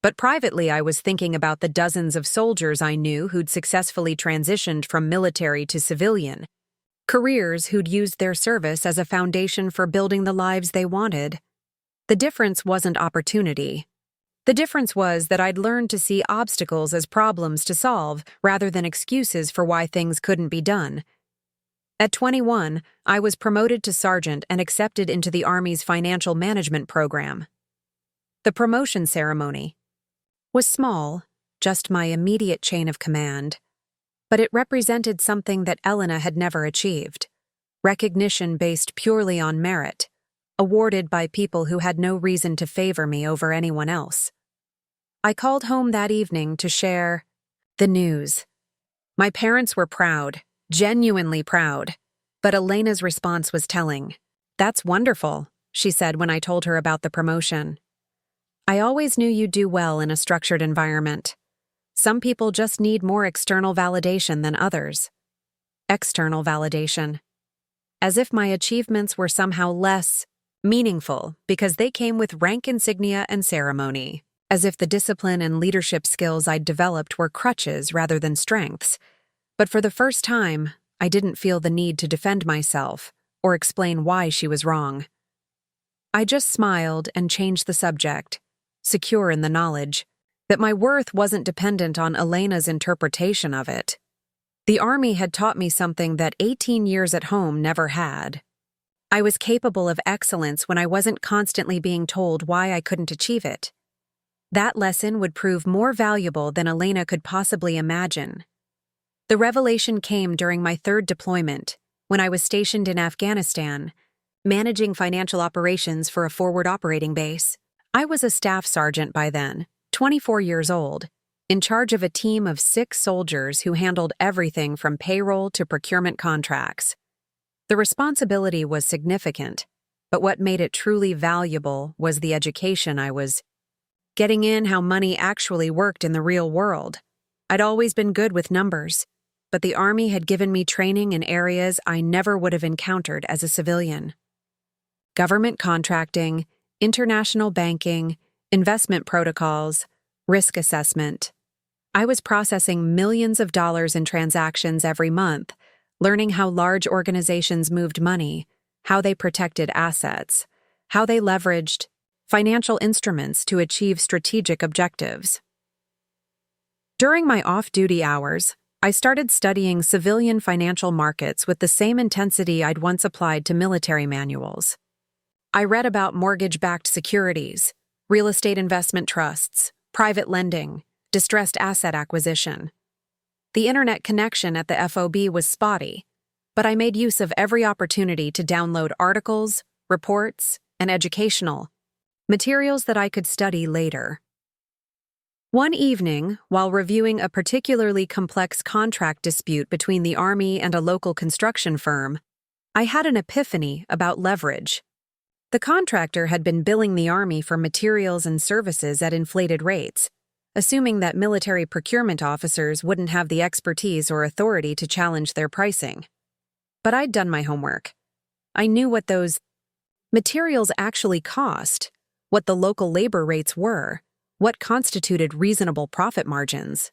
but privately I was thinking about the dozens of soldiers I knew who'd successfully transitioned from military to civilian, careers who'd used their service as a foundation for building the lives they wanted. The difference wasn't opportunity. The difference was that I'd learned to see obstacles as problems to solve rather than excuses for why things couldn't be done. At 21, I was promoted to sergeant and accepted into the Army's financial management program. The promotion ceremony was small, just my immediate chain of command, but it represented something that Elena had never achieved: recognition based purely on merit, awarded by people who had no reason to favor me over anyone else. I called home that evening to share the news. My parents were proud, genuinely proud, but Elena's response was telling. "That's wonderful," she said when I told her about the promotion. "I always knew you'd do well in a structured environment. Some people just need more external validation than others." External validation. As if my achievements were somehow less meaningful because they came with rank insignia and ceremony. As if the discipline and leadership skills I'd developed were crutches rather than strengths. But for the first time, I didn't feel the need to defend myself or explain why she was wrong. I just smiled and changed the subject, secure in the knowledge that my worth wasn't dependent on Elena's interpretation of it. The Army had taught me something that 18 years at home never had. I was capable of excellence when I wasn't constantly being told why I couldn't achieve it. That lesson would prove more valuable than Elena could possibly imagine. The revelation came during my third deployment, when I was stationed in Afghanistan, managing financial operations for a forward operating base. I was a staff sergeant by then, 24 years old, in charge of a team of 6 soldiers who handled everything from payroll to procurement contracts. The responsibility was significant, but what made it truly valuable was the education I was getting in, how money actually worked in the real world. I'd always been good with numbers, but the Army had given me training in areas I never would have encountered as a civilian. Government contracting, international banking, investment protocols, risk assessment. I was processing millions of dollars in transactions every month, learning how large organizations moved money, how they protected assets, how they leveraged financial instruments to achieve strategic objectives. During my off-duty hours, I started studying civilian financial markets with the same intensity I'd once applied to military manuals. I read about mortgage-backed securities, real estate investment trusts, private lending, distressed asset acquisition. The internet connection at the FOB was spotty, but I made use of every opportunity to download articles, reports, and educational materials that I could study later. One evening, while reviewing a particularly complex contract dispute between the Army and a local construction firm, I had an epiphany about leverage. The contractor had been billing the Army for materials and services at inflated rates, assuming that military procurement officers wouldn't have the expertise or authority to challenge their pricing. But I'd done my homework. I knew what those materials actually cost, what the local labor rates were, what constituted reasonable profit margins.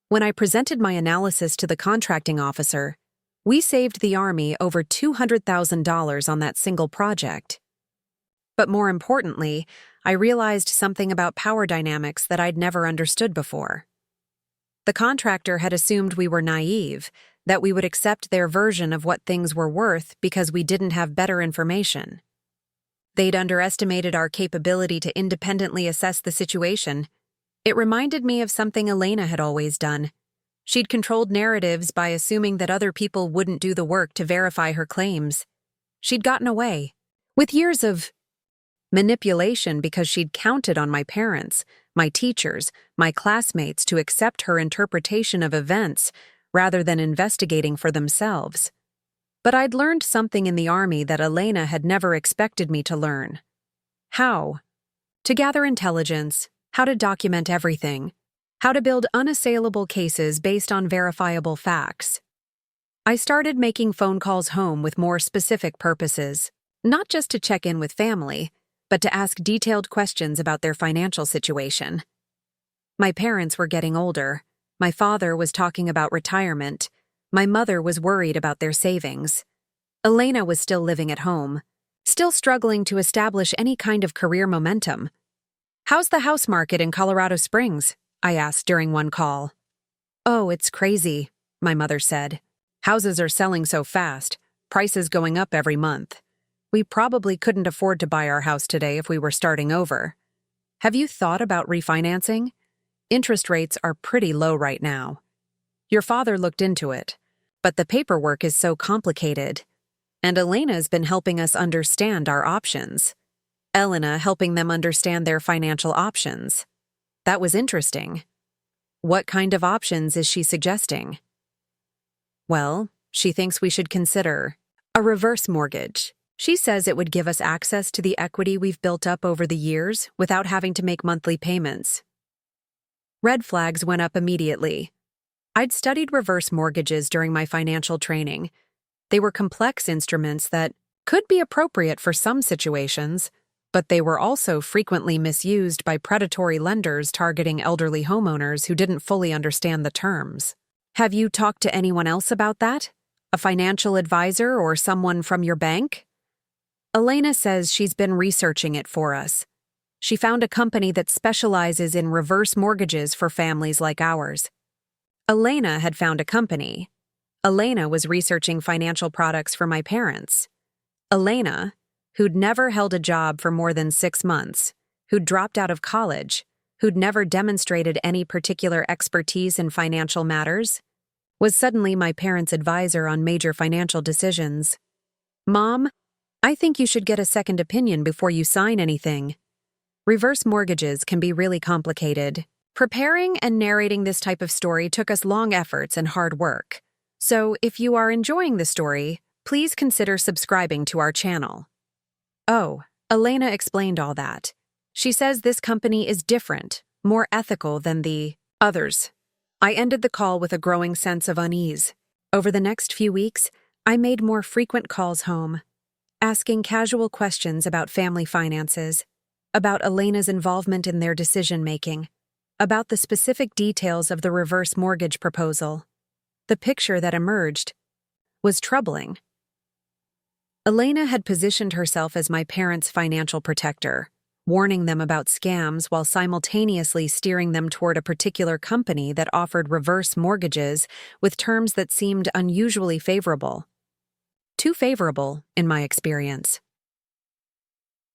When I presented my analysis to the contracting officer, we saved the Army over $200,000 on that single project. But more importantly, I realized something about power dynamics that I'd never understood before. The contractor had assumed we were naive, that we would accept their version of what things were worth because we didn't have better information. They'd underestimated our capability to independently assess the situation. It reminded me of something Elena had always done. She'd controlled narratives by assuming that other people wouldn't do the work to verify her claims. She'd gotten away with years of manipulation because she'd counted on my parents, my teachers, my classmates to accept her interpretation of events rather than investigating for themselves. But I'd learned something in the Army that Elena had never expected me to learn. How to gather intelligence, how to document everything, how to build unassailable cases based on verifiable facts. I started making phone calls home with more specific purposes, not just to check in with family, but to ask detailed questions about their financial situation. My parents were getting older. My father was talking about retirement. My mother was worried about their savings. Elena was still living at home, still struggling to establish any kind of career momentum. "How's the house market in Colorado Springs?" I asked during one call. "Oh, it's crazy," my mother said. "Houses are selling so fast, prices going up every month. We probably couldn't afford to buy our house today if we were starting over. Have you thought about refinancing? Interest rates are pretty low right now. Your father looked into it, but the paperwork is so complicated. And Elena's been helping us understand our options. Elena helping them understand their financial options. That was interesting. What kind of options is she suggesting?" "Well, she thinks we should consider a reverse mortgage. She says it would give us access to the equity we've built up over the years without having to make monthly payments." Red flags went up immediately. I'd studied reverse mortgages during my financial training. They were complex instruments that could be appropriate for some situations, but they were also frequently misused by predatory lenders targeting elderly homeowners who didn't fully understand the terms. Have you talked to anyone else about that? A financial advisor or someone from your bank? Elena says she's been researching it for us. She found a company that specializes in reverse mortgages for families like ours. Elena had found a company. Elena was researching financial products for my parents. Elena, who'd never held a job for more than 6 months, who'd dropped out of college, who'd never demonstrated any particular expertise in financial matters, was suddenly my parents' advisor on major financial decisions. "Mom, I think you should get a second opinion before you sign anything. Reverse mortgages can be really complicated. Preparing and narrating this type of story took us long efforts and hard work. So if you are enjoying the story, please consider subscribing to our channel." Oh, Elena explained all that. She says this company is different, more ethical than the others. I ended the call with a growing sense of unease. Over the next few weeks, I made more frequent calls home, asking casual questions about family finances, about Elena's involvement in their decision-making, about the specific details of the reverse mortgage proposal. The picture that emerged was troubling. Elena had positioned herself as my parents' financial protector, warning them about scams while simultaneously steering them toward a particular company that offered reverse mortgages with terms that seemed unusually favorable. Too favorable, in my experience.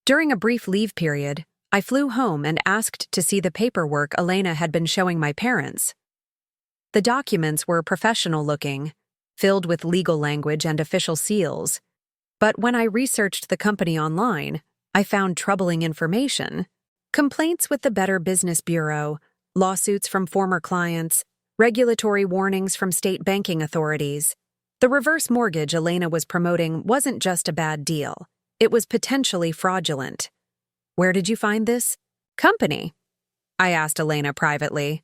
During a brief leave period, I flew home and asked to see the paperwork Elena had been showing my parents. The documents were professional-looking, filled with legal language and official seals. But when I researched the company online, I found troubling information. Complaints with the Better Business Bureau, lawsuits from former clients, regulatory warnings from state banking authorities. The reverse mortgage Elena was promoting wasn't just a bad deal. It was potentially fraudulent. "Where did you find this company?" I asked Elena privately.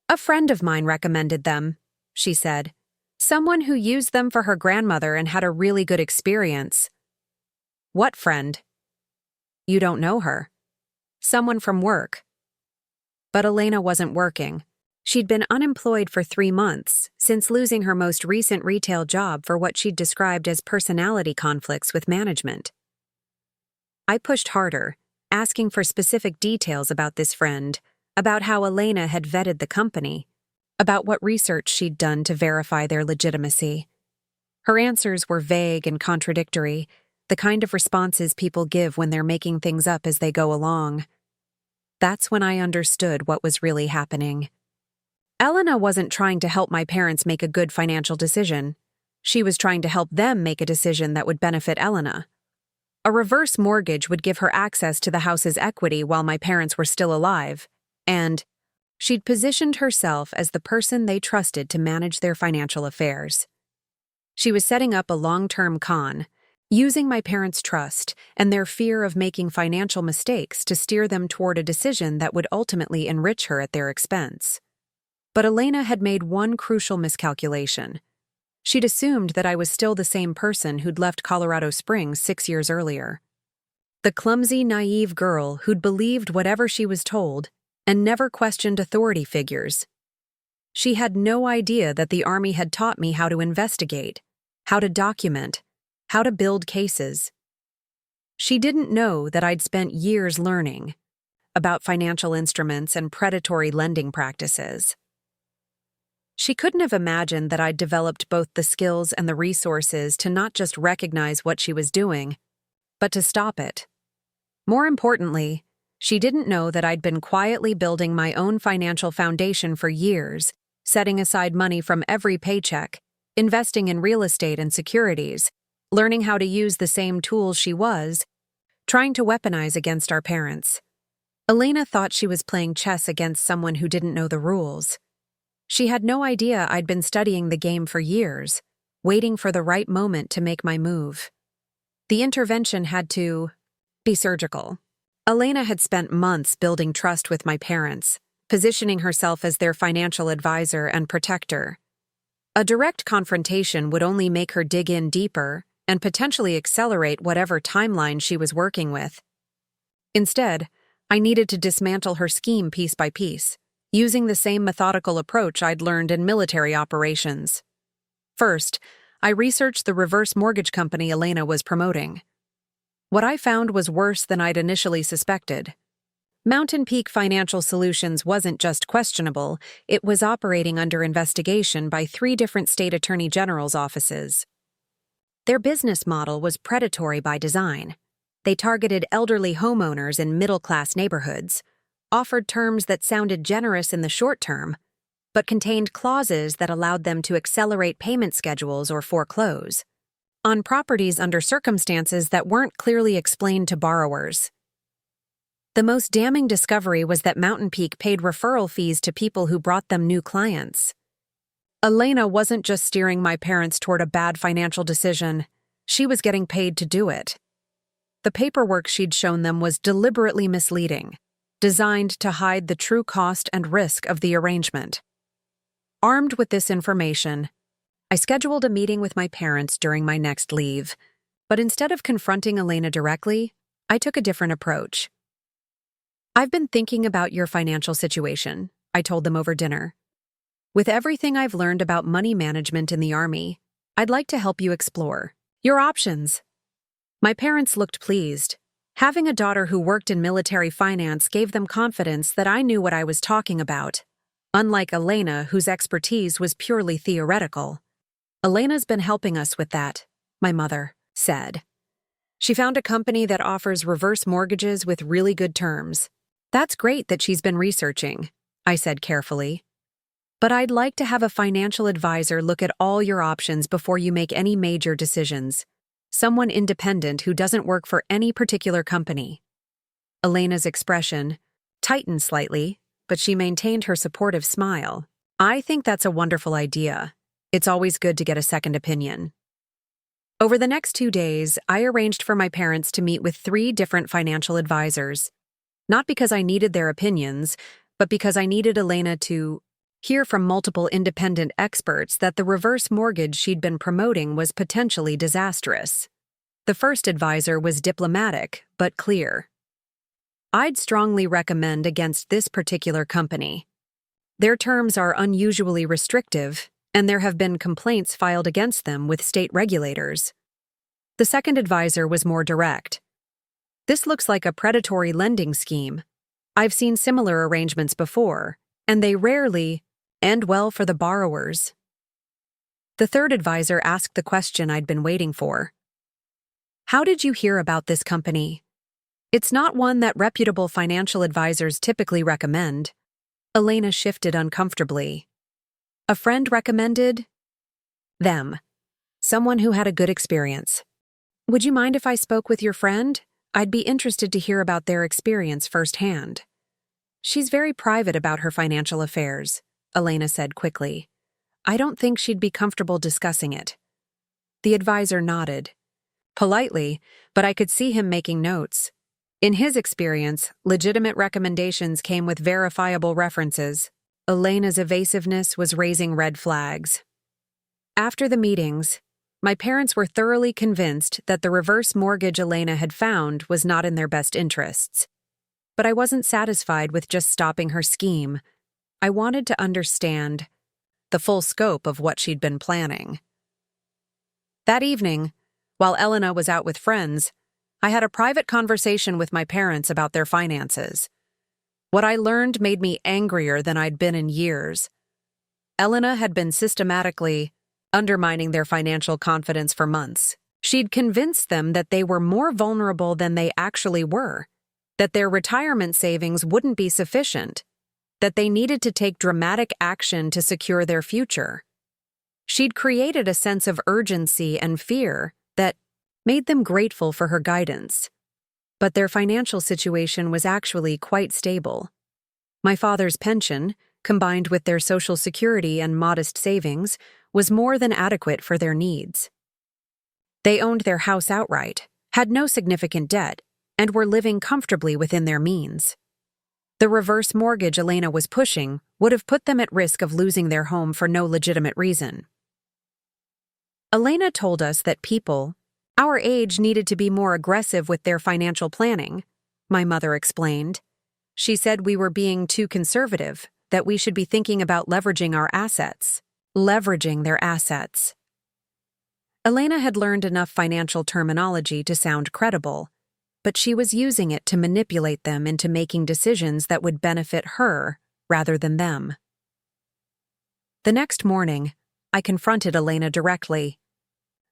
"A friend of mine recommended them," she said. "Someone who used them for her grandmother and had a really good experience." "What friend?" "You don't know her." "Someone from work." But Elena wasn't working. She'd been unemployed for 3 months, since losing her most recent retail job for what she'd described as personality conflicts with management. I pushed harder, asking for specific details about this friend, about how Elena had vetted the company, about what research she'd done to verify their legitimacy. Her answers were vague and contradictory, the kind of responses people give when they're making things up as they go along. That's when I understood what was really happening. Elena wasn't trying to help my parents make a good financial decision. She was trying to help them make a decision that would benefit Elena. A reverse mortgage would give her access to the house's equity while my parents were still alive, and she'd positioned herself as the person they trusted to manage their financial affairs. She was setting up a long-term con, using my parents' trust and their fear of making financial mistakes to steer them toward a decision that would ultimately enrich her at their expense. But Elena had made one crucial miscalculation. She'd assumed that I was still the same person who'd left Colorado Springs 6 years earlier. The clumsy, naive girl who'd believed whatever she was told and never questioned authority figures. She had no idea that the Army had taught me how to investigate, how to document, how to build cases. She didn't know that I'd spent years learning about financial instruments and predatory lending practices. She couldn't have imagined that I'd developed both the skills and the resources to not just recognize what she was doing, but to stop it. More importantly, she didn't know that I'd been quietly building my own financial foundation for years, setting aside money from every paycheck, investing in real estate and securities, learning how to use the same tools she was, trying to weaponize against our parents. Elena thought she was playing chess against someone who didn't know the rules. She had no idea I'd been studying the game for years, waiting for the right moment to make my move. The intervention had to be surgical. Elena had spent months building trust with my parents, positioning herself as their financial advisor and protector. A direct confrontation would only make her dig in deeper and potentially accelerate whatever timeline she was working with. Instead, I needed to dismantle her scheme piece by piece, using the same methodical approach I'd learned in military operations. First, I researched the reverse mortgage company Elena was promoting. What I found was worse than I'd initially suspected. Mountain Peak Financial Solutions wasn't just questionable, it was operating under investigation by 3 different state attorney generals' offices. Their business model was predatory by design. They targeted elderly homeowners in middle-class neighborhoods, offered terms that sounded generous in the short term, but contained clauses that allowed them to accelerate payment schedules or foreclose on properties under circumstances that weren't clearly explained to borrowers. The most damning discovery was that Mountain Peak paid referral fees to people who brought them new clients. Elena wasn't just steering my parents toward a bad financial decision, she was getting paid to do it. The paperwork she'd shown them was deliberately misleading, designed to hide the true cost and risk of the arrangement. Armed with this information, I scheduled a meeting with my parents during my next leave, but instead of confronting Elena directly, I took a different approach. "I've been thinking about your financial situation," I told them over dinner. "With everything I've learned about money management in the Army, I'd like to help you explore your options." My parents looked pleased. Having a daughter who worked in military finance gave them confidence that I knew what I was talking about, unlike Elena, whose expertise was purely theoretical. "Elena's been helping us with that," my mother said. "She found a company that offers reverse mortgages with really good terms." "That's great that she's been researching," I said carefully. But I'd like to have a financial advisor look at all your options before you make any major decisions. Someone independent who doesn't work for any particular company. Elena's expression tightened slightly, but she maintained her supportive smile. I think that's a wonderful idea. It's always good to get a second opinion. Over the next 2 days, I arranged for my parents to meet with 3 different financial advisors. Not because I needed their opinions, but because I needed Elena to hear from multiple independent experts that the reverse mortgage she'd been promoting was potentially disastrous. The first advisor was diplomatic, but clear. I'd strongly recommend against this particular company. Their terms are unusually restrictive, and there have been complaints filed against them with state regulators. The second advisor was more direct. This looks like a predatory lending scheme. I've seen similar arrangements before, and they rarely end well for the borrowers. The third advisor asked the question I'd been waiting for. How did you hear about this company? It's not one that reputable financial advisors typically recommend. Elena shifted uncomfortably. A friend recommended them. Someone who had a good experience. Would you mind if I spoke with your friend? I'd be interested to hear about their experience firsthand. She's very private about her financial affairs, Elena said quickly. I don't think she'd be comfortable discussing it. The advisor nodded. Politely, but I could see him making notes. In his experience, legitimate recommendations came with verifiable references. Elena's evasiveness was raising red flags. After the meetings, my parents were thoroughly convinced that the reverse mortgage Elena had found was not in their best interests. But I wasn't satisfied with just stopping her scheme. I wanted to understand the full scope of what she'd been planning. That evening, while Elena was out with friends, I had a private conversation with my parents about their finances. What I learned made me angrier than I'd been in years. Elena had been systematically undermining their financial confidence for months. She'd convinced them that they were more vulnerable than they actually were, that their retirement savings wouldn't be sufficient, that they needed to take dramatic action to secure their future. She'd created a sense of urgency and fear that made them grateful for her guidance. But their financial situation was actually quite stable. My father's pension, combined with their Social Security and modest savings, was more than adequate for their needs. They owned their house outright, had no significant debt, and were living comfortably within their means. The reverse mortgage Elena was pushing would have put them at risk of losing their home for no legitimate reason. Elena told us that people our age needed to be more aggressive with their financial planning, my mother explained. She said we were being too conservative, that we should be thinking about leveraging our assets. Leveraging their assets. Elena had learned enough financial terminology to sound credible, but she was using it to manipulate them into making decisions that would benefit her rather than them. The next morning, I confronted Elena directly.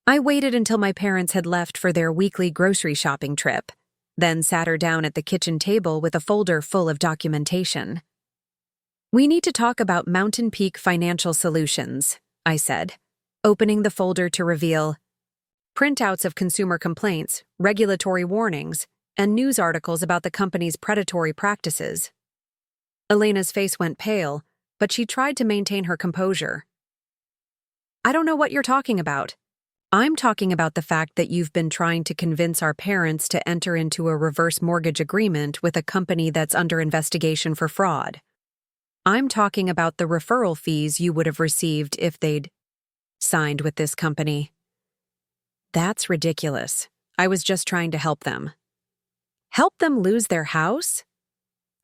I waited until my parents had left for their weekly grocery shopping trip, then sat her down at the kitchen table with a folder full of documentation. We need to talk about Mountain Peak Financial Solutions, I said, opening the folder to reveal printouts of consumer complaints, regulatory warnings, and news articles about the company's predatory practices. Elena's face went pale, but she tried to maintain her composure. I don't know what you're talking about. I'm talking about the fact that you've been trying to convince our parents to enter into a reverse mortgage agreement with a company that's under investigation for fraud. I'm talking about the referral fees you would have received if they'd signed with this company. That's ridiculous. I was just trying to help them. Help them lose their house?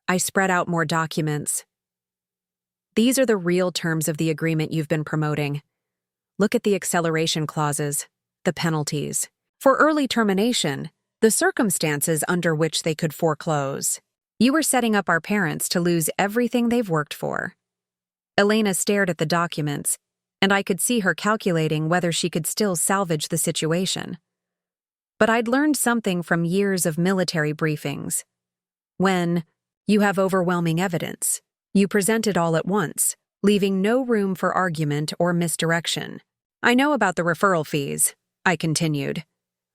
I spread out more documents. These are the real terms of the agreement you've been promoting. Look at the acceleration clauses, the penalties. For early termination, the circumstances under which they could foreclose. You were setting up our parents to lose everything they've worked for. Elena stared at the documents, and I could see her calculating whether she could still salvage the situation. But I'd learned something from years of military briefings. When you have overwhelming evidence, you present it all at once, leaving no room for argument or misdirection. "I know about the referral fees," I continued.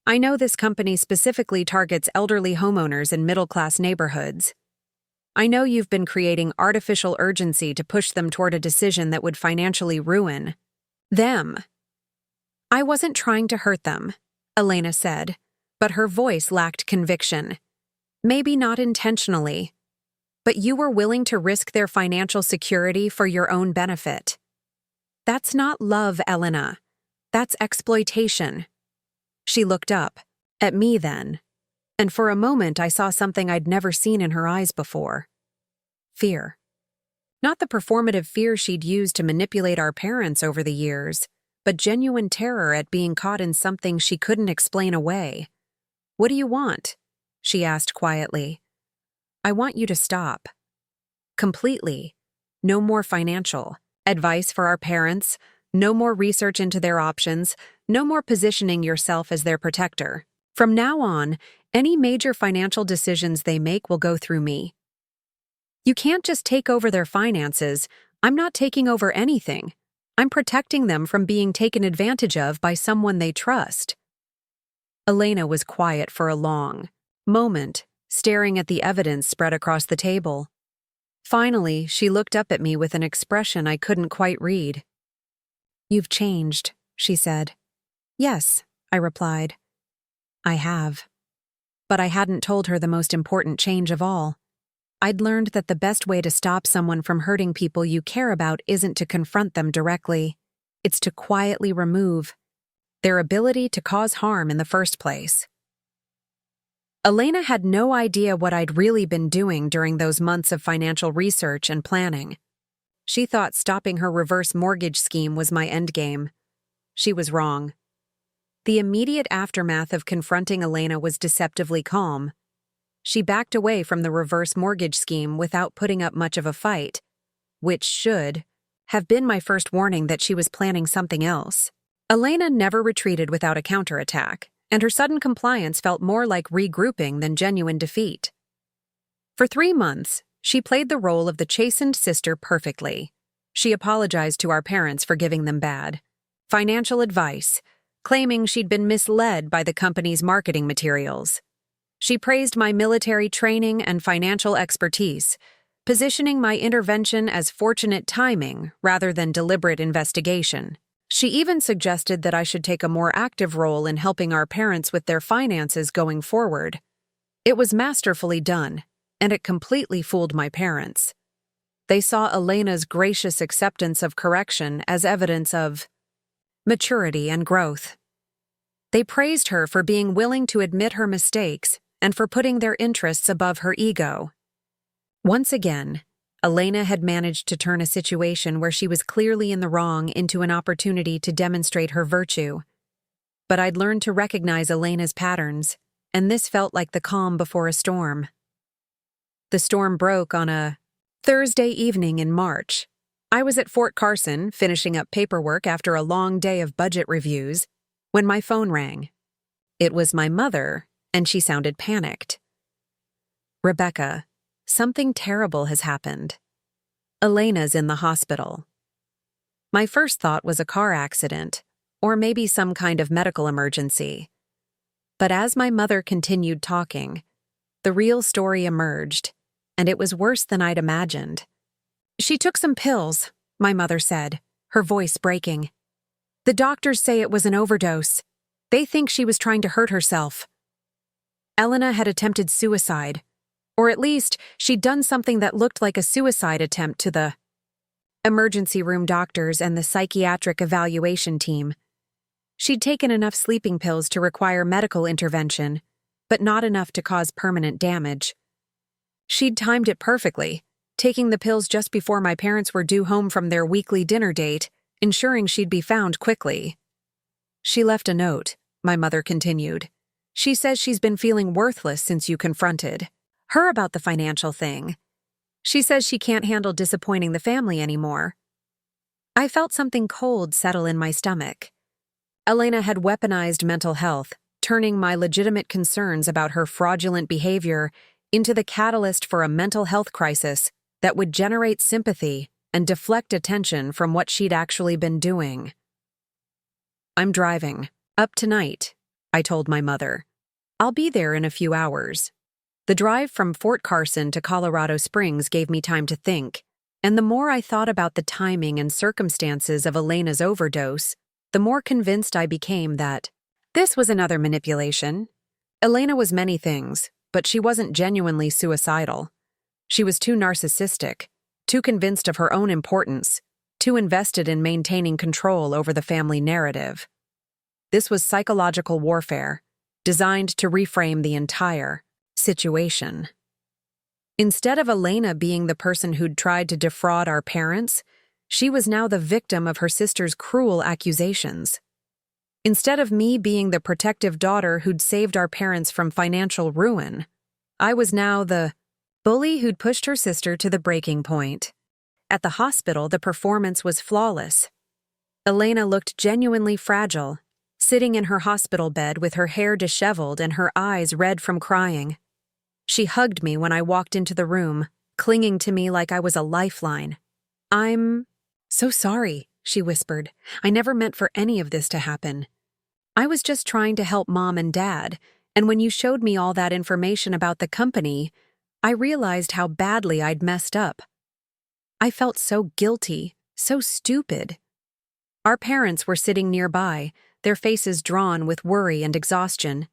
"I know this company specifically targets elderly homeowners in middle-class neighborhoods. I know you've been creating artificial urgency to push them toward a decision that would financially ruin them." "I wasn't trying to hurt them," Elena said, but her voice lacked conviction. "Maybe not intentionally, but you were willing to risk their financial security for your own benefit. That's not love, Elena. That's exploitation." She looked up, at me then, and for a moment I saw something I'd never seen in her eyes before. Fear. Not the performative fear she'd used to manipulate our parents over the years, but genuine terror at being caught in something she couldn't explain away. "What do you want?" she asked quietly. "I want you to stop. Completely. No more financial advice for our parents, no more research into their options, no more positioning yourself as their protector. From now on, any major financial decisions they make will go through me. You can't just take over their finances. I'm not taking over anything. I'm protecting them from being taken advantage of by someone they trust." Elena was quiet for a long moment, staring at the evidence spread across the table. Finally, she looked up at me with an expression I couldn't quite read. "You've changed," she said. "Yes," I replied. "I have." But I hadn't told her the most important change of all. I'd learned that the best way to stop someone from hurting people you care about isn't to confront them directly. It's to quietly remove their ability to cause harm in the first place. Elena had no idea what I'd really been doing during those months of financial research and planning. She thought stopping her reverse mortgage scheme was my endgame. She was wrong. The immediate aftermath of confronting Elena was deceptively calm. She backed away from the reverse mortgage scheme without putting up much of a fight, which should have been my first warning that she was planning something else. Elena never retreated without a counterattack, and her sudden compliance felt more like regrouping than genuine defeat. For 3 months, she played the role of the chastened sister perfectly. She apologized to our parents for giving them bad financial advice, claiming she'd been misled by the company's marketing materials. She praised my military training and financial expertise, positioning my intervention as fortunate timing rather than deliberate investigation. She even suggested that I should take a more active role in helping our parents with their finances going forward. It was masterfully done, and it completely fooled my parents. They saw Elena's gracious acceptance of correction as evidence of maturity and growth. They praised her for being willing to admit her mistakes and for putting their interests above her ego. Once again, Elena had managed to turn a situation where she was clearly in the wrong into an opportunity to demonstrate her virtue. But I'd learned to recognize Elena's patterns, and this felt like the calm before a storm. The storm broke on a Thursday evening in March. I was at Fort Carson, finishing up paperwork after a long day of budget reviews, when my phone rang. It was my mother, and she sounded panicked. "Rebecca, something terrible has happened. Elena's in the hospital." My first thought was a car accident, or maybe some kind of medical emergency. But as my mother continued talking, the real story emerged, and it was worse than I'd imagined. "She took some pills," my mother said, her voice breaking. "The doctors say it was an overdose. They think she was trying to hurt herself. Elena had attempted suicide, or at least she'd done something that looked like a suicide attempt to the emergency room doctors and the psychiatric evaluation team. She'd taken enough sleeping pills to require medical intervention, but not enough to cause permanent damage. She'd timed it perfectly, taking the pills just before my parents were due home from their weekly dinner date, ensuring she'd be found quickly. She left a note," my mother continued. "She says she's been feeling worthless since you confronted her about the financial thing. She says she can't handle disappointing the family anymore." I felt something cold settle in my stomach. Elena had weaponized mental health, turning my legitimate concerns about her fraudulent behavior into the catalyst for a mental health crisis that would generate sympathy and deflect attention from what she'd actually been doing. "I'm driving. Up tonight," I told my mother. "I'll be there in a few hours." The drive from Fort Carson to Colorado Springs gave me time to think, and the more I thought about the timing and circumstances of Elena's overdose, the more convinced I became that this was another manipulation. Elena was many things, but she wasn't genuinely suicidal. She was too narcissistic, too convinced of her own importance, too invested in maintaining control over the family narrative. This was psychological warfare, designed to reframe the entire situation. Instead of Elena being the person who'd tried to defraud our parents, she was now the victim of her sister's cruel accusations. Instead of me being the protective daughter who'd saved our parents from financial ruin, I was now the bully who'd pushed her sister to the breaking point. At the hospital, the performance was flawless. Elena looked genuinely fragile, sitting in her hospital bed with her hair disheveled and her eyes red from crying. She hugged me when I walked into the room, clinging to me like I was a lifeline. "I'm so sorry," she whispered. "I never meant for any of this to happen. I was just trying to help Mom and Dad, and when you showed me all that information about the company, I realized how badly I'd messed up. I felt so guilty, so stupid." Our parents were sitting nearby, their faces drawn with worry and exhaustion.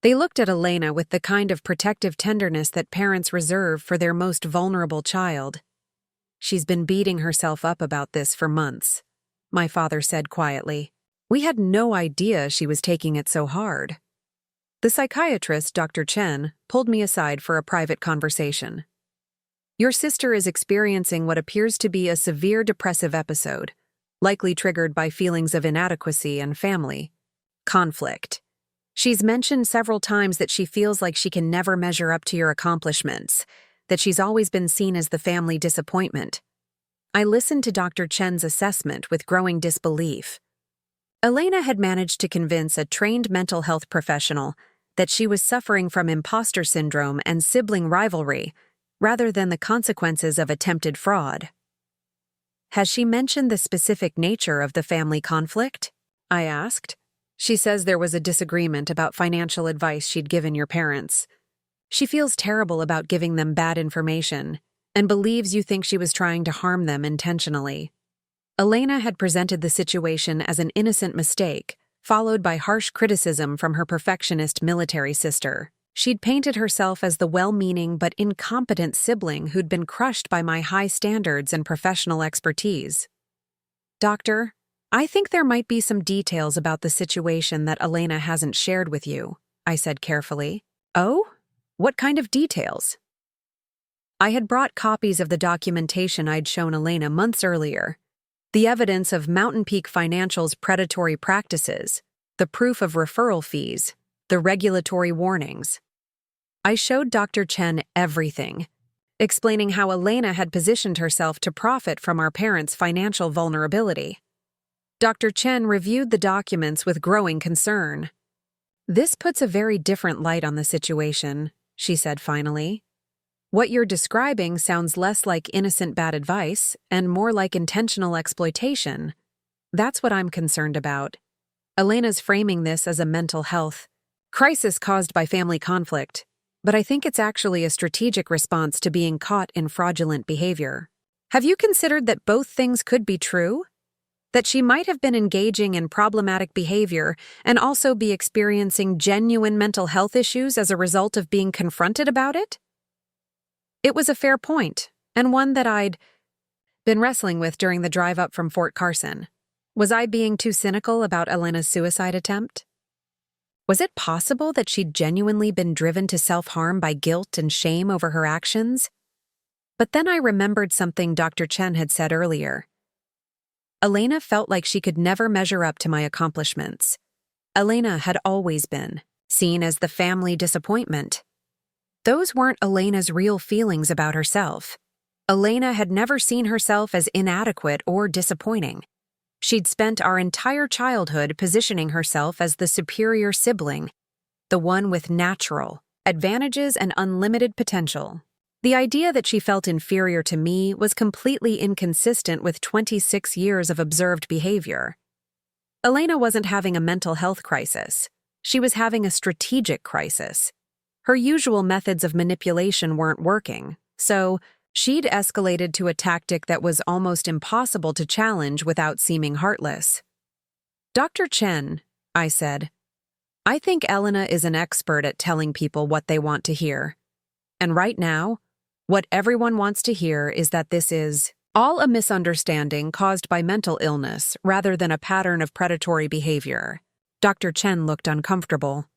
They looked at Elena with the kind of protective tenderness that parents reserve for their most vulnerable child. "She's been beating herself up about this for months," my father said quietly. "We had no idea she was taking it so hard." The psychiatrist, Dr. Chen, pulled me aside for a private conversation. "Your sister is experiencing what appears to be a severe depressive episode, likely triggered by feelings of inadequacy and family conflict. She's mentioned several times that she feels like she can never measure up to your accomplishments, that she's always been seen as the family disappointment." I listened to Dr. Chen's assessment with growing disbelief. Elena had managed to convince a trained mental health professional that she was suffering from imposter syndrome and sibling rivalry, rather than the consequences of attempted fraud. "Has she mentioned the specific nature of the family conflict?" I asked. "She says there was a disagreement about financial advice she'd given your parents. She feels terrible about giving them bad information and believes you think she was trying to harm them intentionally." Elena had presented the situation as an innocent mistake, followed by harsh criticism from her perfectionist military sister. She'd painted herself as the well-meaning but incompetent sibling who'd been crushed by my high standards and professional expertise. "Doctor, I think there might be some details about the situation that Elena hasn't shared with you," I said carefully. "Oh? What kind of details?" I had brought copies of the documentation I'd shown Elena months earlier. The evidence of Mountain Peak Financial's predatory practices, the proof of referral fees, the regulatory warnings. I showed Dr. Chen everything, explaining how Elena had positioned herself to profit from our parents' financial vulnerability. Dr. Chen reviewed the documents with growing concern. "This puts a very different light on the situation," she said finally. "What you're describing sounds less like innocent bad advice and more like intentional exploitation. That's what I'm concerned about. Elena's framing this as a mental health crisis caused by family conflict, but I think it's actually a strategic response to being caught in fraudulent behavior. Have you considered that both things could be true? That she might have been engaging in problematic behavior and also be experiencing genuine mental health issues as a result of being confronted about it?" It was a fair point, and one that I'd been wrestling with during the drive up from Fort Carson. Was I being too cynical about Elena's suicide attempt? Was it possible that she'd genuinely been driven to self-harm by guilt and shame over her actions? But then I remembered something Dr. Chen had said earlier. Elena felt like she could never measure up to my accomplishments. Elena had always been seen as the family disappointment. Those weren't Elena's real feelings about herself. Elena had never seen herself as inadequate or disappointing. She'd spent our entire childhood positioning herself as the superior sibling, the one with natural advantages and unlimited potential. The idea that she felt inferior to me was completely inconsistent with 26 years of observed behavior. Elena wasn't having a mental health crisis. She was having a strategic crisis. Her usual methods of manipulation weren't working, so she'd escalated to a tactic that was almost impossible to challenge without seeming heartless. "Dr. Chen," I said, "I think Elena is an expert at telling people what they want to hear. And right now, what everyone wants to hear is that this is all a misunderstanding caused by mental illness rather than a pattern of predatory behavior." Dr. Chen looked uncomfortable.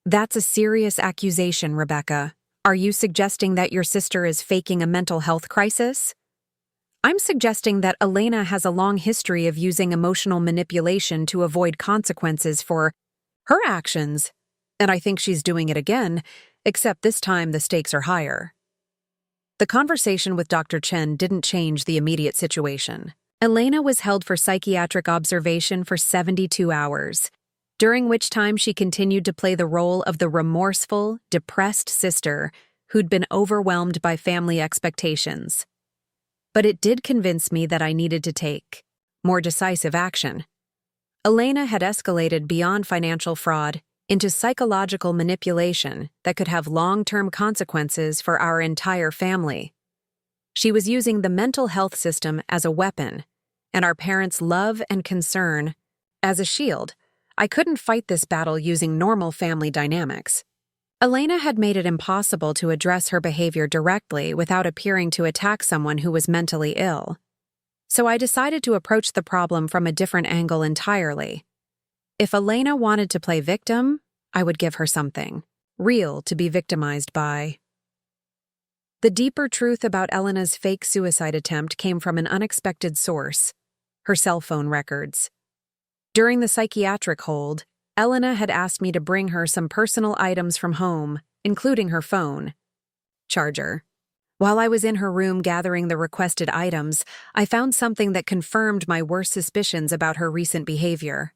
"That's a serious accusation, Rebecca. Are you suggesting that your sister is faking a mental health crisis?" "I'm suggesting that Elena has a long history of using emotional manipulation to avoid consequences for her actions, and I think she's doing it again, except this time the stakes are higher." The conversation with Dr. Chen didn't change the immediate situation. Elena was held for psychiatric observation for 72 hours, during which time she continued to play the role of the remorseful, depressed sister who'd been overwhelmed by family expectations. But it did convince me that I needed to take more decisive action. Elena had escalated beyond financial fraud into psychological manipulation that could have long-term consequences for our entire family. She was using the mental health system as a weapon, and our parents' love and concern as a shield. I couldn't fight this battle using normal family dynamics. Elena had made it impossible to address her behavior directly without appearing to attack someone who was mentally ill. So I decided to approach the problem from a different angle entirely. If Elena wanted to play victim, I would give her something real to be victimized by. The deeper truth about Elena's fake suicide attempt came from an unexpected source: her cell phone records. During the psychiatric hold, Elena had asked me to bring her some personal items from home, including her phone charger. While I was in her room gathering the requested items, I found something that confirmed my worst suspicions about her recent behavior.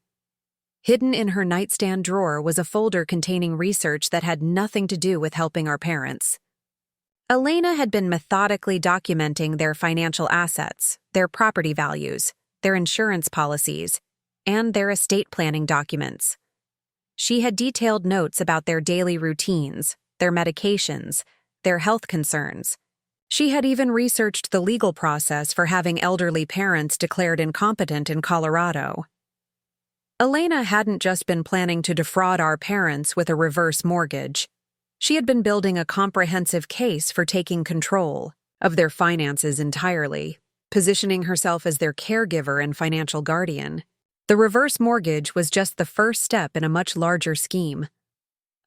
Hidden in her nightstand drawer was a folder containing research that had nothing to do with helping our parents. Elena had been methodically documenting their financial assets, their property values, their insurance policies, and their estate planning documents. She had detailed notes about their daily routines, their medications, their health concerns. She had even researched the legal process for having elderly parents declared incompetent in Colorado. Elena hadn't just been planning to defraud our parents with a reverse mortgage. She had been building a comprehensive case for taking control of their finances entirely, positioning herself as their caregiver and financial guardian. The reverse mortgage was just the first step in a much larger scheme.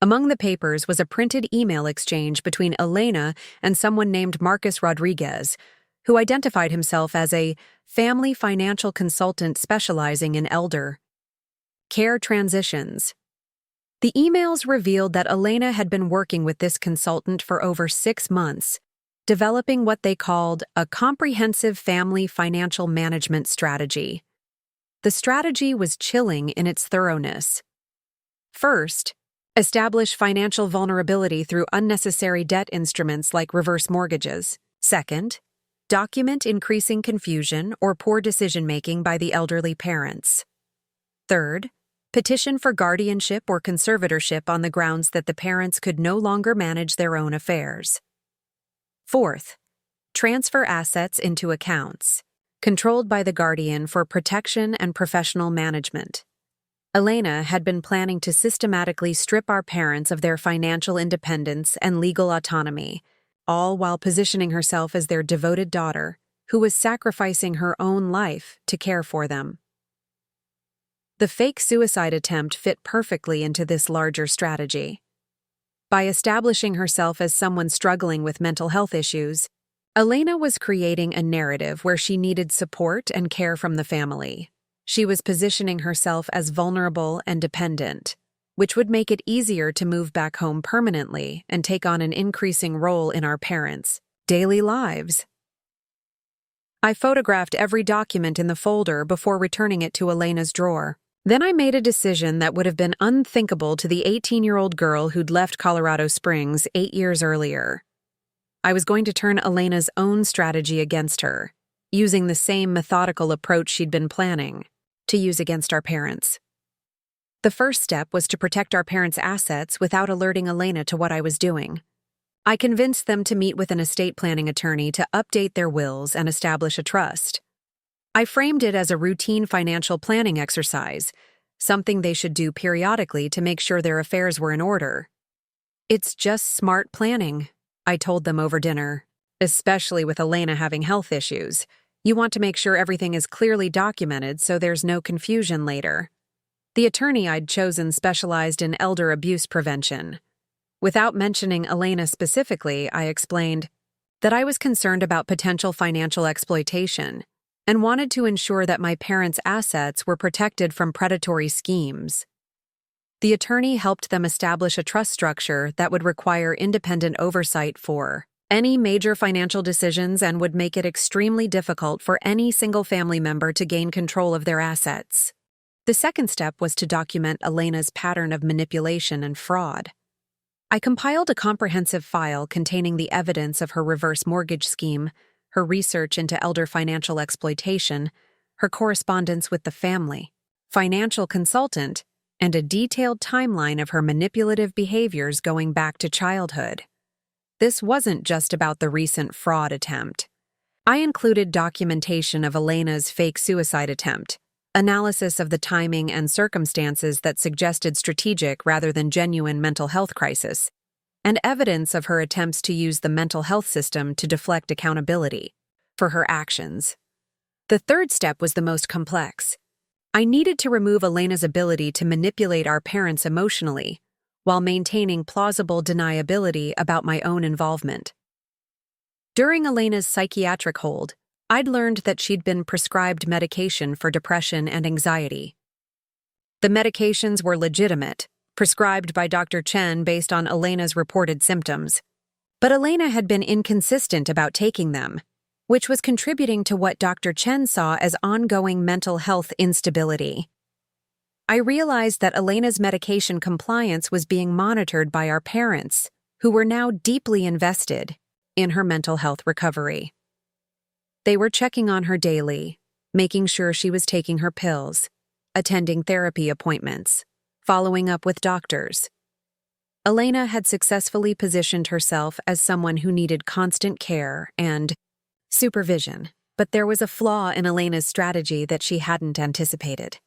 Among the papers was a printed email exchange between Elena and someone named Marcus Rodriguez, who identified himself as a family financial consultant specializing in elder care transitions. The emails revealed that Elena had been working with this consultant for over 6 months, developing what they called a comprehensive family financial management strategy. The strategy was chilling in its thoroughness. First, establish financial vulnerability through unnecessary debt instruments like reverse mortgages. Second, document increasing confusion or poor decision-making by the elderly parents. Third, petition for guardianship or conservatorship on the grounds that the parents could no longer manage their own affairs. Fourth, transfer assets into accounts controlled by the guardian for protection and professional management. Elena had been planning to systematically strip our parents of their financial independence and legal autonomy, all while positioning herself as their devoted daughter, who was sacrificing her own life to care for them. The fake suicide attempt fit perfectly into this larger strategy. By establishing herself as someone struggling with mental health issues, Elena was creating a narrative where she needed support and care from the family. She was positioning herself as vulnerable and dependent, which would make it easier to move back home permanently and take on an increasing role in our parents' daily lives. I photographed every document in the folder before returning it to Elena's drawer. Then I made a decision that would have been unthinkable to the 18-year-old girl who'd left Colorado Springs 8 years earlier. I was going to turn Elena's own strategy against her, using the same methodical approach she'd been planning to use against our parents. The first step was to protect our parents' assets without alerting Elena to what I was doing. I convinced them to meet with an estate planning attorney to update their wills and establish a trust. I framed it as a routine financial planning exercise, something they should do periodically to make sure their affairs were in order. It's just smart planning, I told them over dinner, especially with Elena having health issues. You want to make sure everything is clearly documented so there's no confusion later. The attorney I'd chosen specialized in elder abuse prevention. Without mentioning Elena specifically, I explained that I was concerned about potential financial exploitation and wanted to ensure that my parents' assets were protected from predatory schemes. The attorney helped them establish a trust structure that would require independent oversight for any major financial decisions and would make it extremely difficult for any single family member to gain control of their assets. The second step was to document Elena's pattern of manipulation and fraud. I compiled a comprehensive file containing the evidence of her reverse mortgage scheme, her research into elder financial exploitation, her correspondence with the family, financial consultant, and a detailed timeline of her manipulative behaviors going back to childhood. This wasn't just about the recent fraud attempt. I included documentation of Elena's fake suicide attempt, analysis of the timing and circumstances that suggested strategic rather than genuine mental health crisis, and evidence of her attempts to use the mental health system to deflect accountability for her actions. The third step was the most complex. I needed to remove Elena's ability to manipulate our parents emotionally while maintaining plausible deniability about my own involvement. During Elena's psychiatric hold, I'd learned that she'd been prescribed medication for depression and anxiety. The medications were legitimate, prescribed by Dr. Chen based on Elena's reported symptoms. But Elena had been inconsistent about taking them, which was contributing to what Dr. Chen saw as ongoing mental health instability. I realized that Elena's medication compliance was being monitored by our parents, who were now deeply invested in her mental health recovery. They were checking on her daily, making sure she was taking her pills, attending therapy appointments, following up with doctors. Elena had successfully positioned herself as someone who needed constant care and supervision, but there was a flaw in Elena's strategy that she hadn't anticipated.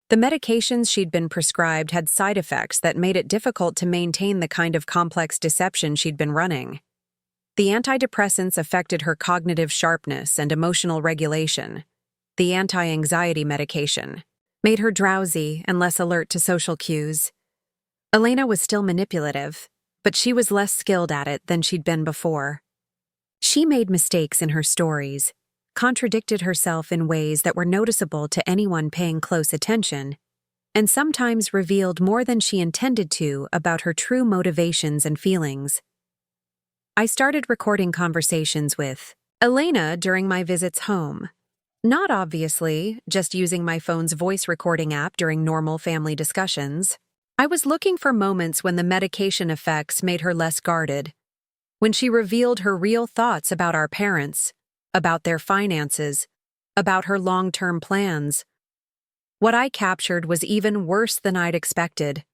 The medications she'd been prescribed had side effects that made it difficult to maintain the kind of complex deception she'd been running. The antidepressants affected her cognitive sharpness and emotional regulation. The anti-anxiety medication made her drowsy and less alert to social cues. Elena was still manipulative, but she was less skilled at it than she'd been before. She made mistakes in her stories, contradicted herself in ways that were noticeable to anyone paying close attention, and sometimes revealed more than she intended to about her true motivations and feelings. I started recording conversations with Elena during my visits home. Not obviously, just using my phone's voice recording app during normal family discussions. I was looking for moments when the medication effects made her less guarded, when she revealed her real thoughts about our parents, about their finances, about her long-term plans. What I captured was even worse than I'd expected.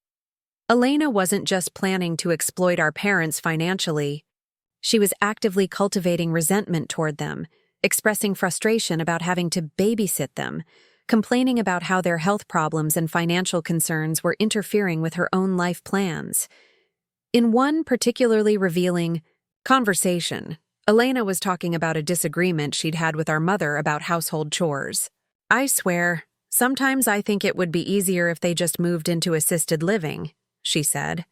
Elena wasn't just planning to exploit our parents financially. She was actively cultivating resentment toward them, expressing frustration about having to babysit them, complaining about how their health problems and financial concerns were interfering with her own life plans. In one particularly revealing conversation, Elena was talking about a disagreement she'd had with our mother about household chores. "I swear, sometimes I think it would be easier if they just moved into assisted living," she said.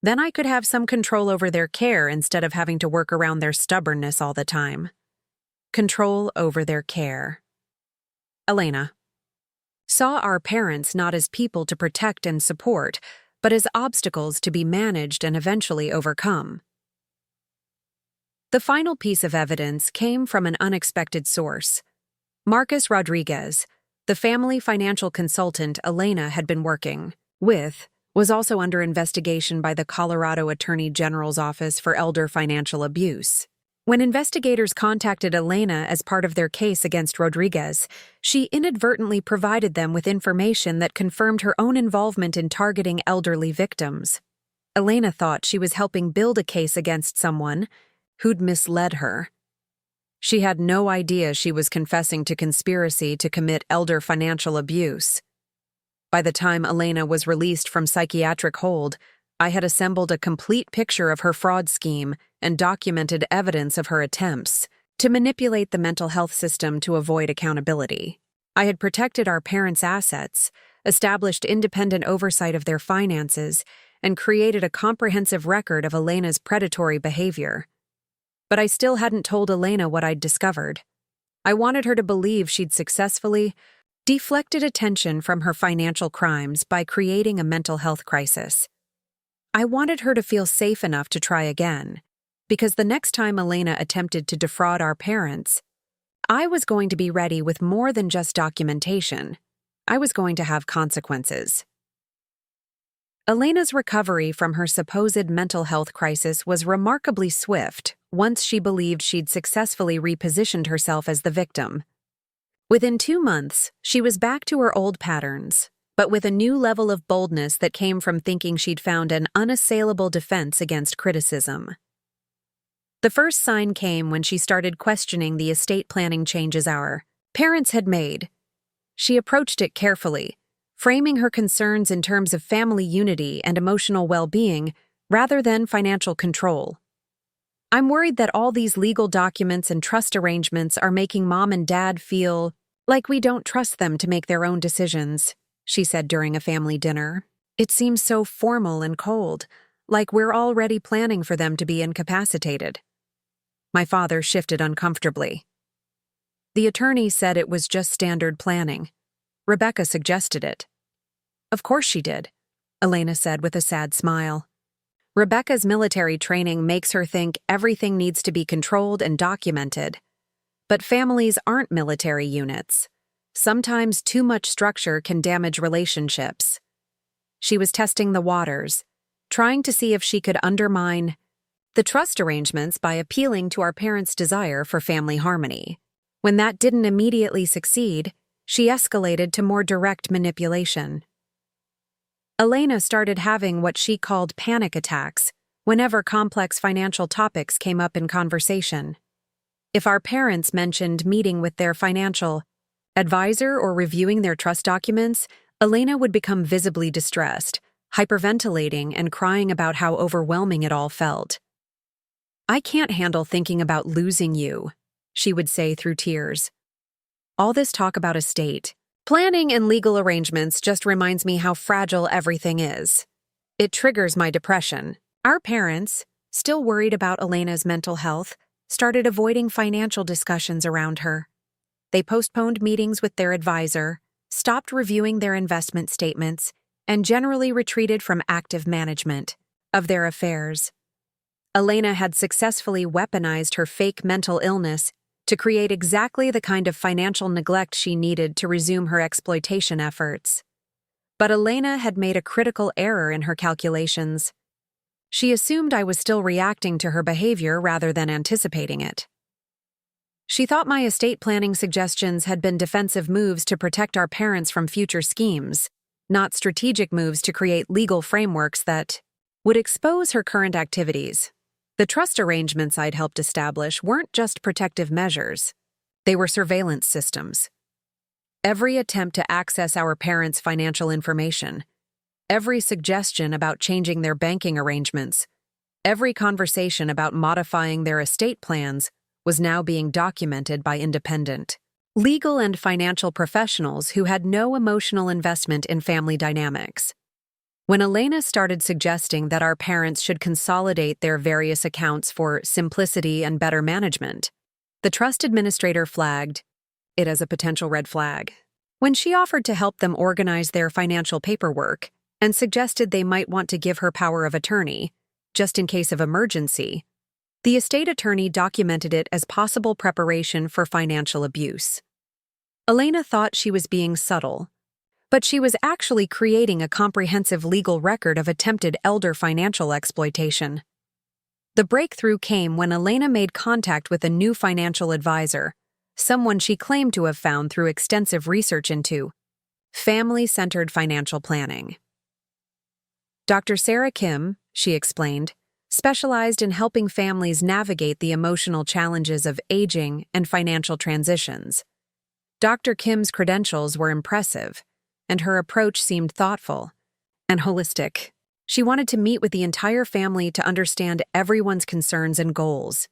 "Then I could have some control over their care instead of having to work around their stubbornness all the time." Control over their care. Elena saw our parents not as people to protect and support, but as obstacles to be managed and eventually overcome. The final piece of evidence came from an unexpected source. Marcus Rodriguez, the family financial consultant Elena had been working with, was also under investigation by the Colorado Attorney General's Office for Elder Financial Abuse. When investigators contacted Elena as part of their case against Rodriguez, she inadvertently provided them with information that confirmed her own involvement in targeting elderly victims. Elena thought she was helping build a case against someone who'd misled her. She had no idea she was confessing to conspiracy to commit elder financial abuse. By the time Elena was released from psychiatric hold, I had assembled a complete picture of her fraud scheme and documented evidence of her attempts to manipulate the mental health system to avoid accountability. I had protected our parents' assets, established independent oversight of their finances, and created a comprehensive record of Elena's predatory behavior. But I still hadn't told Elena what I'd discovered. I wanted her to believe she'd successfully deflected attention from her financial crimes by creating a mental health crisis. I wanted her to feel safe enough to try again, because the next time Elena attempted to defraud our parents, I was going to be ready with more than just documentation. I was going to have consequences. Elena's recovery from her supposed mental health crisis was remarkably swift once she believed she'd successfully repositioned herself as the victim. Within 2 months, she was back to her old patterns, but with a new level of boldness that came from thinking she'd found an unassailable defense against criticism. The first sign came when she started questioning the estate planning changes our parents had made. She approached it carefully, framing her concerns in terms of family unity and emotional well-being rather than financial control. "I'm worried that all these legal documents and trust arrangements are making Mom and Dad feel like we don't trust them to make their own decisions," she said during a family dinner. "It seems so formal and cold, like we're already planning for them to be incapacitated." My father shifted uncomfortably. "The attorney said it was just standard planning. Rebecca suggested it." "Of course she did," Elena said with a sad smile. "Rebecca's military training makes her think everything needs to be controlled and documented. But families aren't military units. Sometimes too much structure can damage relationships." She was testing the waters, trying to see if she could undermine the trust arrangements by appealing to our parents' desire for family harmony. When that didn't immediately succeed, she escalated to more direct manipulation. Elena started having what she called panic attacks whenever complex financial topics came up in conversation. If our parents mentioned meeting with their financial advisor or reviewing their trust documents, Elena would become visibly distressed, hyperventilating and crying about how overwhelming it all felt. "I can't handle thinking about losing you," she would say through tears. "All this talk about estate planning and legal arrangements just reminds me how fragile everything is. It triggers my depression." Our parents, still worried about Elena's mental health, started avoiding financial discussions around her. They postponed meetings with their advisor, stopped reviewing their investment statements, and generally retreated from active management of their affairs. Elena had successfully weaponized her fake mental illness to create exactly the kind of financial neglect she needed to resume her exploitation efforts. But Elena had made a critical error in her calculations. She assumed I was still reacting to her behavior rather than anticipating it. She thought my estate planning suggestions had been defensive moves to protect our parents from future schemes, not strategic moves to create legal frameworks that would expose her current activities. The trust arrangements I'd helped establish weren't just protective measures. They were surveillance systems. Every attempt to access our parents' financial information, every suggestion about changing their banking arrangements, every conversation about modifying their estate plans was now being documented by independent, legal and financial professionals who had no emotional investment in family dynamics. When Elena started suggesting that our parents should consolidate their various accounts for simplicity and better management, the trust administrator flagged it as a potential red flag. When she offered to help them organize their financial paperwork and suggested they might want to give her power of attorney, just in case of emergency, the estate attorney documented it as possible preparation for financial abuse. Elena thought she was being subtle, but she was actually creating a comprehensive legal record of attempted elder financial exploitation. The breakthrough came when Elena made contact with a new financial advisor, someone she claimed to have found through extensive research into family-centered financial planning. Dr. Sarah Kim, she explained, specialized in helping families navigate the emotional challenges of aging and financial transitions. Dr. Kim's credentials were impressive, and her approach seemed thoughtful and holistic. She wanted to meet with the entire family to understand everyone's concerns and goals.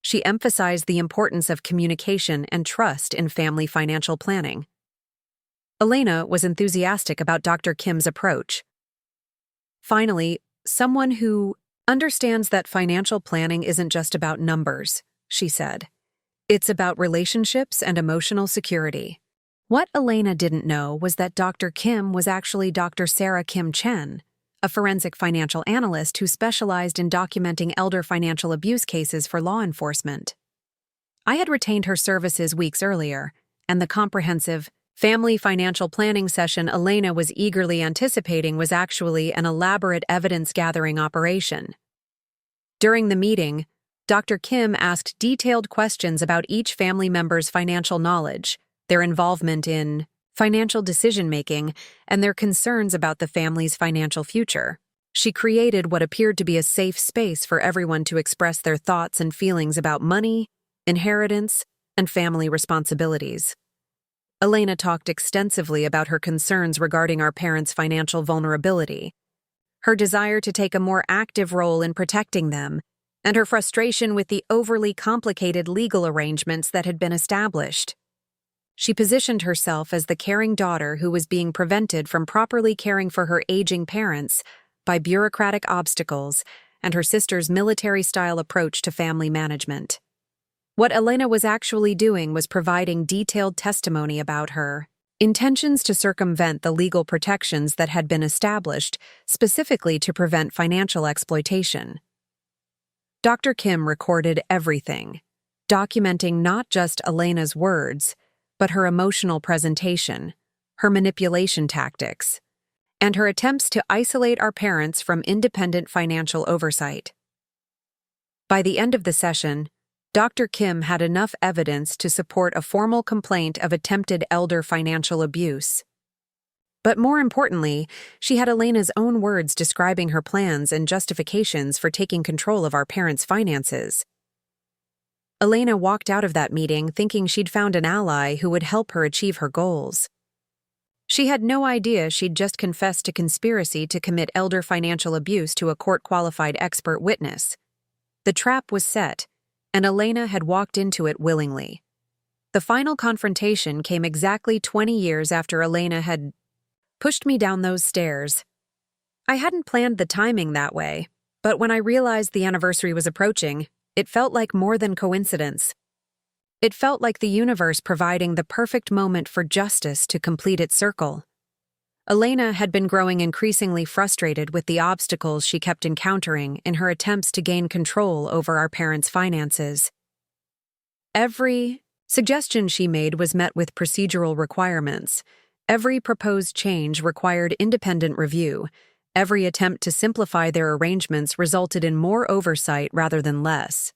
She emphasized the importance of communication and trust in family financial planning. Elena was enthusiastic about Dr. Kim's approach. Finally, someone who understands that financial planning isn't just about numbers, she said. It's about relationships and emotional security. What Elena didn't know was that Dr. Kim was actually Dr. Sarah Kim Chen, a forensic financial analyst who specialized in documenting elder financial abuse cases for law enforcement. I had retained her services weeks earlier, and the comprehensive family financial planning session Elena was eagerly anticipating was actually an elaborate evidence-gathering operation. During the meeting, Dr. Kim asked detailed questions about each family member's financial knowledge, their involvement in financial decision-making, and their concerns about the family's financial future. She created what appeared to be a safe space for everyone to express their thoughts and feelings about money, inheritance, and family responsibilities. Elena talked extensively about her concerns regarding our parents' financial vulnerability, her desire to take a more active role in protecting them, and her frustration with the overly complicated legal arrangements that had been established. She positioned herself as the caring daughter who was being prevented from properly caring for her aging parents by bureaucratic obstacles and her sister's military-style approach to family management. What Elena was actually doing was providing detailed testimony about her intentions to circumvent the legal protections that had been established specifically to prevent financial exploitation. Dr. Kim recorded everything, documenting not just Elena's words, but her emotional presentation, her manipulation tactics, and her attempts to isolate our parents from independent financial oversight. By the end of the session, Dr. Kim had enough evidence to support a formal complaint of attempted elder financial abuse. But more importantly, she had Elena's own words describing her plans and justifications for taking control of our parents' finances. Elena walked out of that meeting thinking she'd found an ally who would help her achieve her goals. She had no idea she'd just confessed to conspiracy to commit elder financial abuse to a court-qualified expert witness. The trap was set, and Elena had walked into it willingly. The final confrontation came exactly 20 years after Elena had pushed me down those stairs. I hadn't planned the timing that way, but when I realized the anniversary was approaching, it felt like more than coincidence. It felt like the universe providing the perfect moment for justice to complete its circle. Elena had been growing increasingly frustrated with the obstacles she kept encountering in her attempts to gain control over our parents' finances. Every suggestion she made was met with procedural requirements. Every proposed change required independent review. Every attempt to simplify their arrangements resulted in more oversight rather than less.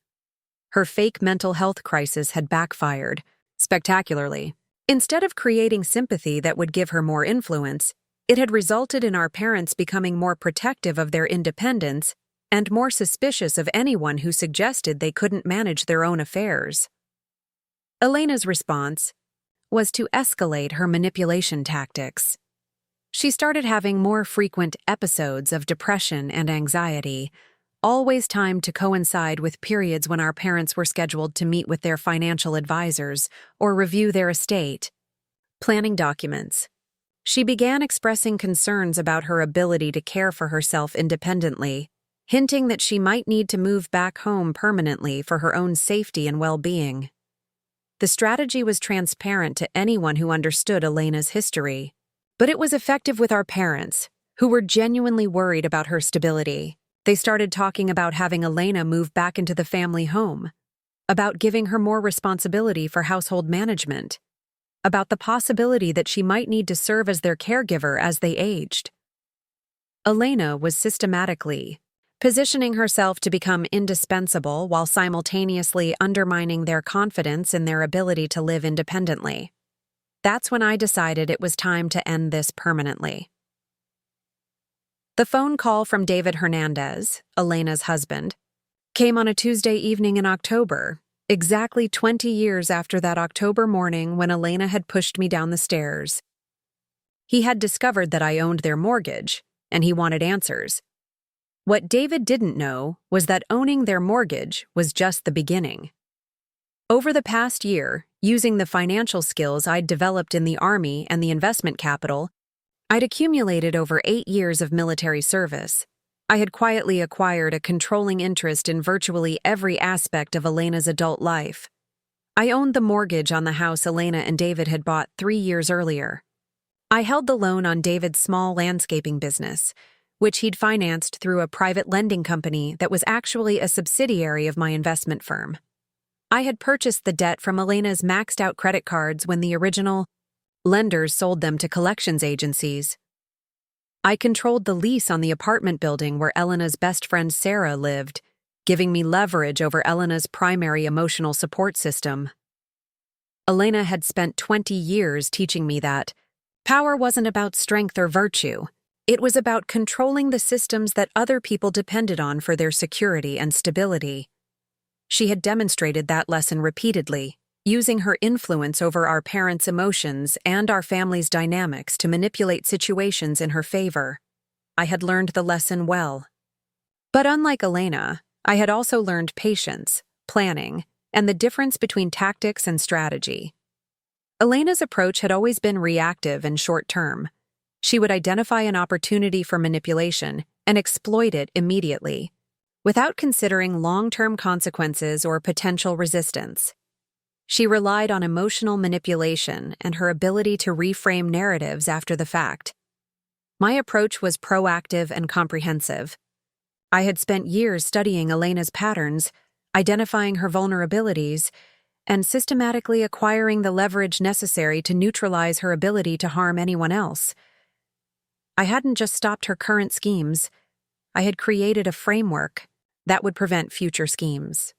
Her fake mental health crisis had backfired, spectacularly. Instead of creating sympathy that would give her more influence, it had resulted in our parents becoming more protective of their independence and more suspicious of anyone who suggested they couldn't manage their own affairs. Elena's response was to escalate her manipulation tactics. She started having more frequent episodes of depression and anxiety, always timed to coincide with periods when our parents were scheduled to meet with their financial advisors or review their estate planning documents. She began expressing concerns about her ability to care for herself independently, hinting that she might need to move back home permanently for her own safety and well-being. The strategy was transparent to anyone who understood Elena's history, but it was effective with our parents, who were genuinely worried about her stability. They started talking about having Elena move back into the family home, about giving her more responsibility for household management, about the possibility that she might need to serve as their caregiver as they aged. Elena was systematically positioning herself to become indispensable while simultaneously undermining their confidence in their ability to live independently. That's when I decided it was time to end this permanently. The phone call from David Hernandez, Elena's husband, came on a Tuesday evening in October, exactly 20 years after that October morning when Elena had pushed me down the stairs. He had discovered that I owned their mortgage, and he wanted answers. What David didn't know was that owning their mortgage was just the beginning. Over the past year, using the financial skills I'd developed in the Army and the investment capital, I'd accumulated over 8 years of military service. I had quietly acquired a controlling interest in virtually every aspect of Elena's adult life. I owned the mortgage on the house Elena and David had bought 3 years earlier. I held the loan on David's small landscaping business, which he'd financed through a private lending company that was actually a subsidiary of my investment firm. I had purchased the debt from Elena's maxed-out credit cards when the original lenders sold them to collections agencies. I controlled the lease on the apartment building where Elena's best friend Sarah lived, giving me leverage over Elena's primary emotional support system. Elena had spent 20 years teaching me that power wasn't about strength or virtue. It was about controlling the systems that other people depended on for their security and stability. She had demonstrated that lesson repeatedly, using her influence over our parents' emotions and our family's dynamics to manipulate situations in her favor. I had learned the lesson well. But unlike Elena, I had also learned patience, planning, and the difference between tactics and strategy. Elena's approach had always been reactive and short-term. She would identify an opportunity for manipulation and exploit it immediately, without considering long-term consequences or potential resistance. She relied on emotional manipulation and her ability to reframe narratives after the fact. My approach was proactive and comprehensive. I had spent years studying Elena's patterns, identifying her vulnerabilities, and systematically acquiring the leverage necessary to neutralize her ability to harm anyone else. I hadn't just stopped her current schemes. I had created a framework that would prevent future schemes.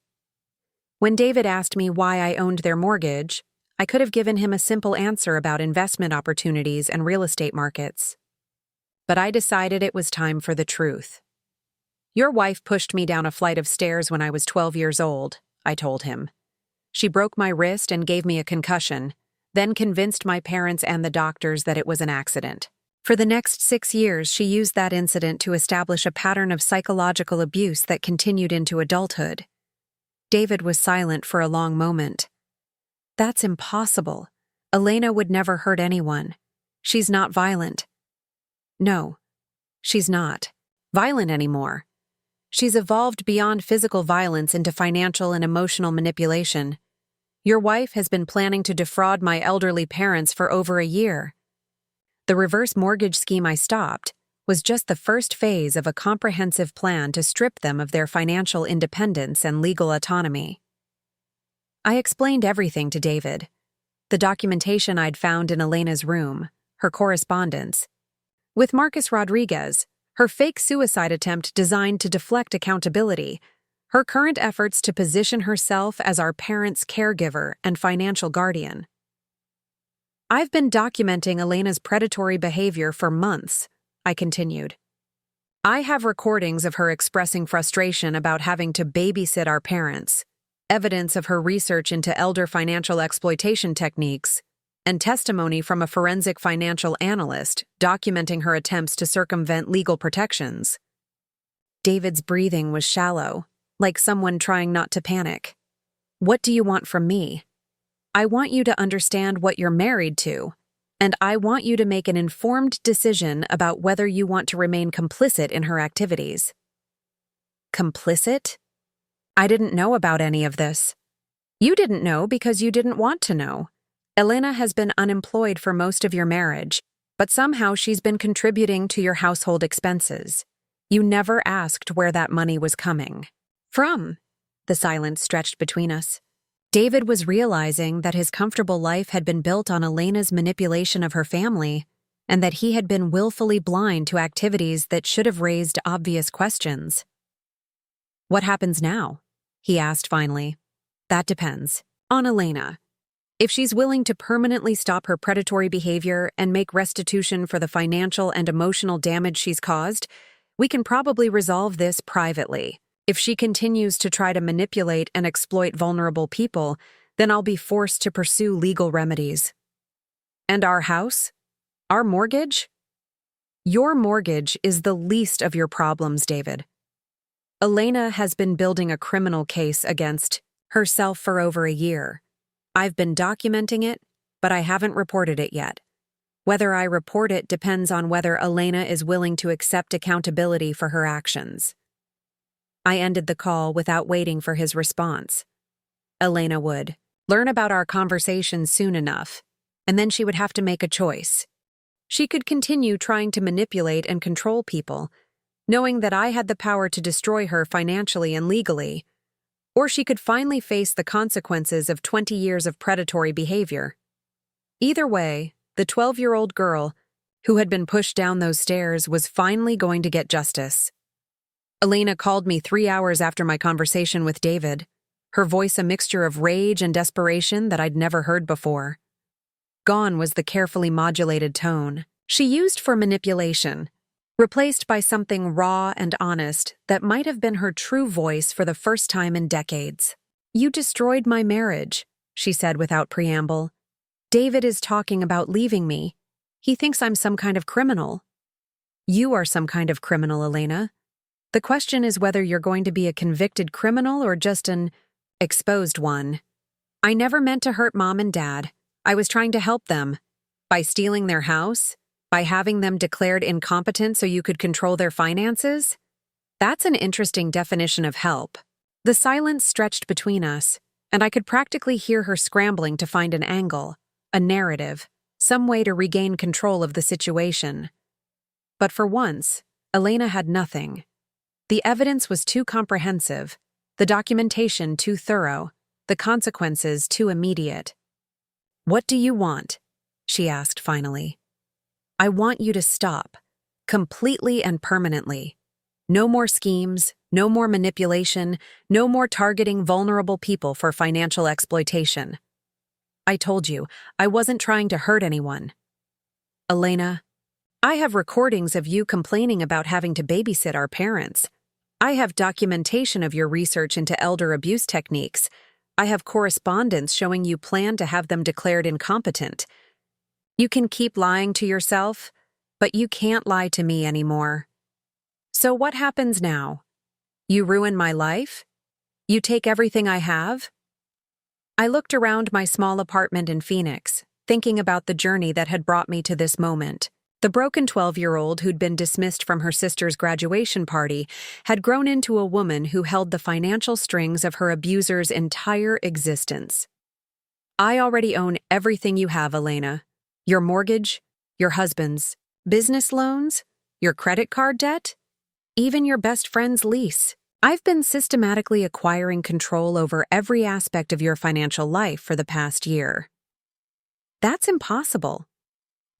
When David asked me why I owned their mortgage, I could have given him a simple answer about investment opportunities and real estate markets. But I decided it was time for the truth. "Your wife pushed me down a flight of stairs when I was 12 years old," I told him. "She broke my wrist and gave me a concussion, then convinced my parents and the doctors that it was an accident. For the next 6 years, she used that incident to establish a pattern of psychological abuse that continued into adulthood." David was silent for a long moment. "That's impossible. Elena would never hurt anyone. She's not violent." "No, she's not violent anymore. She's evolved beyond physical violence into financial and emotional manipulation. Your wife has been planning to defraud my elderly parents for over a year. The reverse mortgage scheme I stopped was just the first phase of a comprehensive plan to strip them of their financial independence and legal autonomy." I explained everything to David. The documentation I'd found in Elena's room, her correspondence with Marcus Rodriguez, her fake suicide attempt designed to deflect accountability, her current efforts to position herself as our parents' caregiver and financial guardian. "I've been documenting Elena's predatory behavior for months," I continued. "I have recordings of her expressing frustration about having to babysit our parents, evidence of her research into elder financial exploitation techniques, and testimony from a forensic financial analyst documenting her attempts to circumvent legal protections." David's breathing was shallow, like someone trying not to panic. "What do you want from me? I want you to understand what you're married to, and I want you to make an informed decision about whether you want to remain complicit in her activities." Complicit? I didn't know about any of this. You didn't know because you didn't want to know. Elena has been unemployed for most of your marriage, but somehow she's been contributing to your household expenses. You never asked where that money was coming from. The silence stretched between us. David was realizing that his comfortable life had been built on Elena's manipulation of her family, and that he had been willfully blind to activities that should have raised obvious questions. What happens now? He asked finally. That depends on Elena. If she's willing to permanently stop her predatory behavior and make restitution for the financial and emotional damage she's caused, we can probably resolve this privately. If she continues to try to manipulate and exploit vulnerable people, then I'll be forced to pursue legal remedies. And our house? Our mortgage? Your mortgage is the least of your problems, David. Elena has been building a criminal case against herself for over a year. I've been documenting it, but I haven't reported it yet. Whether I report it depends on whether Elena is willing to accept accountability for her actions. I ended the call without waiting for his response. Elena would learn about our conversation soon enough, and then she would have to make a choice. She could continue trying to manipulate and control people, knowing that I had the power to destroy her financially and legally, or she could finally face the consequences of 20 years of predatory behavior. Either way, the 12-year-old girl who had been pushed down those stairs was finally going to get justice. Elena called me 3 hours after my conversation with David, her voice a mixture of rage and desperation that I'd never heard before. Gone was the carefully modulated tone she used for manipulation, replaced by something raw and honest that might have been her true voice for the first time in decades. "You destroyed my marriage," she said without preamble. "David is talking about leaving me. He thinks I'm some kind of criminal." "You are some kind of criminal, Elena. The question is whether you're going to be a convicted criminal or just an exposed one. I never meant to hurt Mom and Dad. I was trying to help them. By stealing their house? By having them declared incompetent so you could control their finances? That's an interesting definition of help." The silence stretched between us, and I could practically hear her scrambling to find an angle, a narrative, some way to regain control of the situation. But for once, Elena had nothing. The evidence was too comprehensive, the documentation too thorough, the consequences too immediate. "What do you want?" she asked finally. "I want you to stop, completely and permanently. No more schemes, no more manipulation, no more targeting vulnerable people for financial exploitation. I told you, I wasn't trying to hurt anyone. Elena, I have recordings of you complaining about having to babysit our parents. I have documentation of your research into elder abuse techniques. I have correspondence showing you plan to have them declared incompetent. You can keep lying to yourself, but you can't lie to me anymore. So what happens now? You ruin my life? You take everything I have?" I looked around my small apartment in Phoenix, thinking about the journey that had brought me to this moment. The broken 12-year-old who'd been dismissed from her sister's graduation party had grown into a woman who held the financial strings of her abuser's entire existence. "I already own everything you have, Elena. Your mortgage, your husband's, business loans, your credit card debt, even your best friend's lease. I've been systematically acquiring control over every aspect of your financial life for the past year." That's impossible.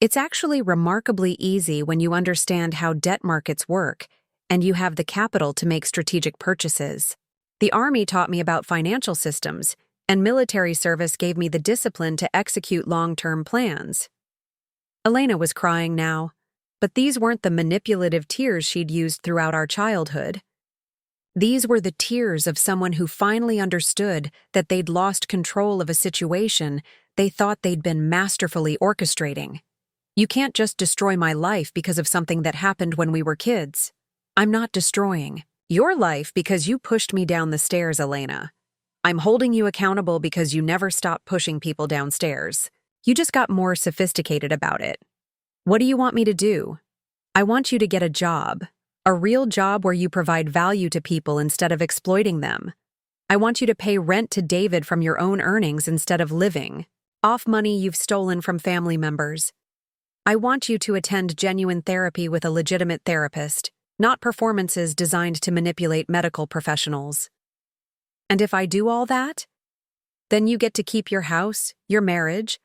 It's actually remarkably easy when you understand how debt markets work and you have the capital to make strategic purchases. The Army taught me about financial systems, and military service gave me the discipline to execute long-term plans. Elena was crying now, but these weren't the manipulative tears she'd used throughout our childhood. These were the tears of someone who finally understood that they'd lost control of a situation they thought they'd been masterfully orchestrating. "You can't just destroy my life because of something that happened when we were kids. I'm not destroying your life because you pushed me down the stairs, Elena. I'm holding you accountable because you never stopped pushing people downstairs. You just got more sophisticated about it. What do you want me to do? I want you to get a job, a real job where you provide value to people instead of exploiting them. I want you to pay rent to David from your own earnings instead of living off money you've stolen from family members. I want you to attend genuine therapy with a legitimate therapist, not performances designed to manipulate medical professionals. And if I do all that, then you get to keep your house, your marriage,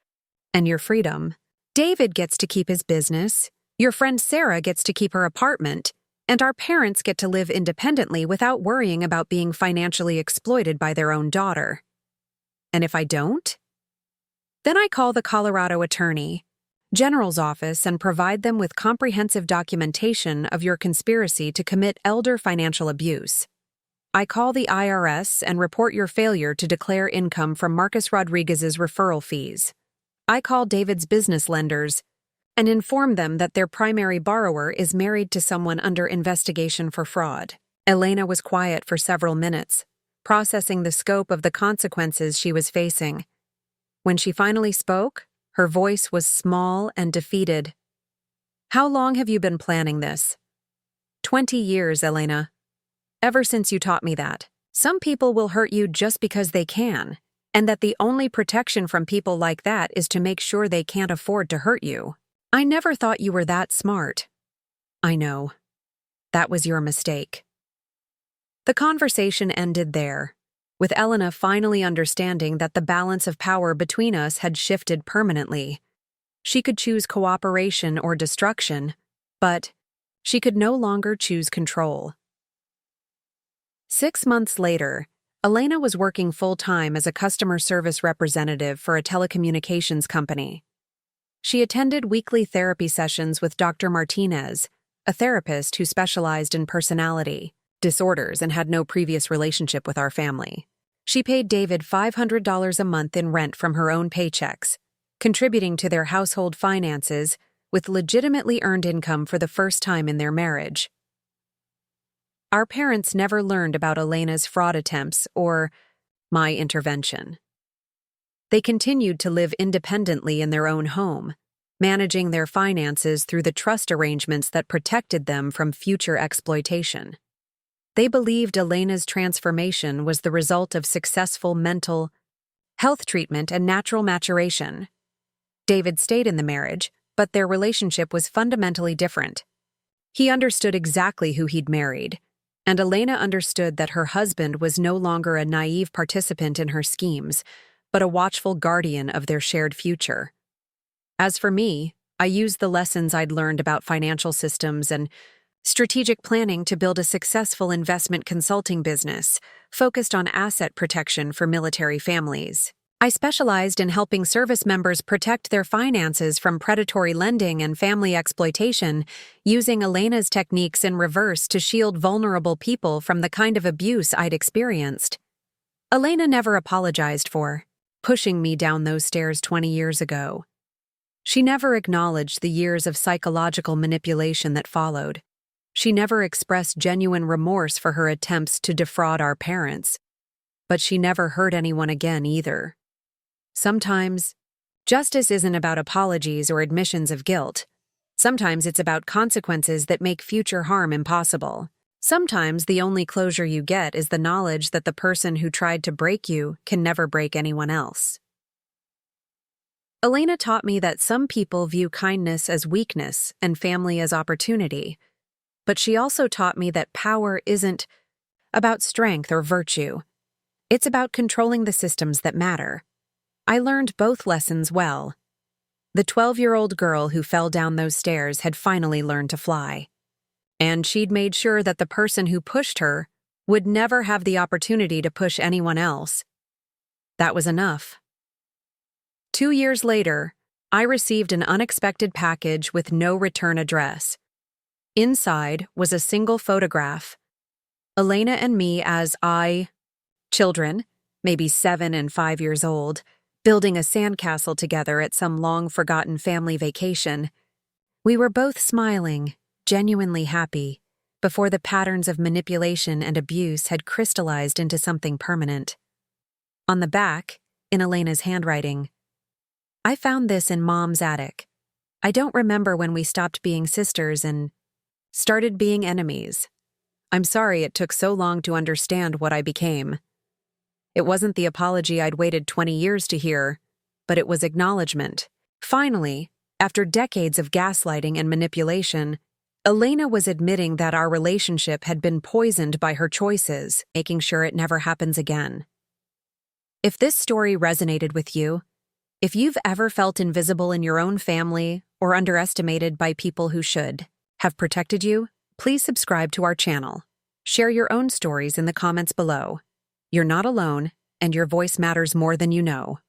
and your freedom. David gets to keep his business. Your friend Sarah gets to keep her apartment. And our parents get to live independently without worrying about being financially exploited by their own daughter. And if I don't? Then I call the Colorado Attorney General's office and provide them with comprehensive documentation of your conspiracy to commit elder financial abuse. I call the IRS and report your failure to declare income from Marcus Rodriguez's referral fees. I call David's business lenders and inform them that their primary borrower is married to someone under investigation for fraud. Elena was quiet for several minutes, processing the scope of the consequences she was facing. When she finally spoke, her voice was small and defeated. How long have you been planning this? 20 years, Elena. Ever since you taught me that. Some people will hurt you just because they can, and that the only protection from people like that is to make sure they can't afford to hurt you. I never thought you were that smart. I know. That was your mistake. The conversation ended there, with Elena finally understanding that the balance of power between us had shifted permanently. She could choose cooperation or destruction, but she could no longer choose control. 6 months later, Elena was working full-time as a customer service representative for a telecommunications company. She attended weekly therapy sessions with Dr. Martinez, a therapist who specialized in personality disorders and had no previous relationship with our family. She paid David $500 a month in rent from her own paychecks, contributing to their household finances with legitimately earned income for the first time in their marriage. Our parents never learned about Elena's fraud attempts or my intervention. They continued to live independently in their own home, managing their finances through the trust arrangements that protected them from future exploitation. They believed Elena's transformation was the result of successful mental health treatment and natural maturation. David stayed in the marriage, but their relationship was fundamentally different. He understood exactly who he'd married, and Elena understood that her husband was no longer a naive participant in her schemes, but a watchful guardian of their shared future. As for me, I used the lessons I'd learned about financial systems and strategic planning to build a successful investment consulting business focused on asset protection for military families. I specialized in helping service members protect their finances from predatory lending and family exploitation, using Elena's techniques in reverse to shield vulnerable people from the kind of abuse I'd experienced. Elena never apologized for pushing me down those stairs 20 years ago. She never acknowledged the years of psychological manipulation that followed. She never expressed genuine remorse for her attempts to defraud our parents. But she never hurt anyone again either. Sometimes, justice isn't about apologies or admissions of guilt. Sometimes it's about consequences that make future harm impossible. Sometimes the only closure you get is the knowledge that the person who tried to break you can never break anyone else. Elena taught me that some people view kindness as weakness and family as opportunity. But she also taught me that power isn't about strength or virtue. It's about controlling the systems that matter. I learned both lessons well. The 12-year-old girl who fell down those stairs had finally learned to fly. And she'd made sure that the person who pushed her would never have the opportunity to push anyone else. That was enough. 2 years later, I received an unexpected package with no return address. Inside was a single photograph. Elena and me as children, maybe 7 and 5 years old, building a sandcastle together at some long-forgotten family vacation. We were both smiling, genuinely happy, before the patterns of manipulation and abuse had crystallized into something permanent. On the back, in Elena's handwriting, I found this in Mom's attic. I don't remember when we stopped being sisters and started being enemies. I'm sorry it took so long to understand what I became. It wasn't the apology I'd waited 20 years to hear, but it was acknowledgement. Finally, after decades of gaslighting and manipulation, Elena was admitting that our relationship had been poisoned by her choices, making sure it never happens again. If this story resonated with you, if you've ever felt invisible in your own family or underestimated by people who should have protected you, Please subscribe to our channel. Share your own stories in the comments below. You're not alone, and your voice matters more than you know.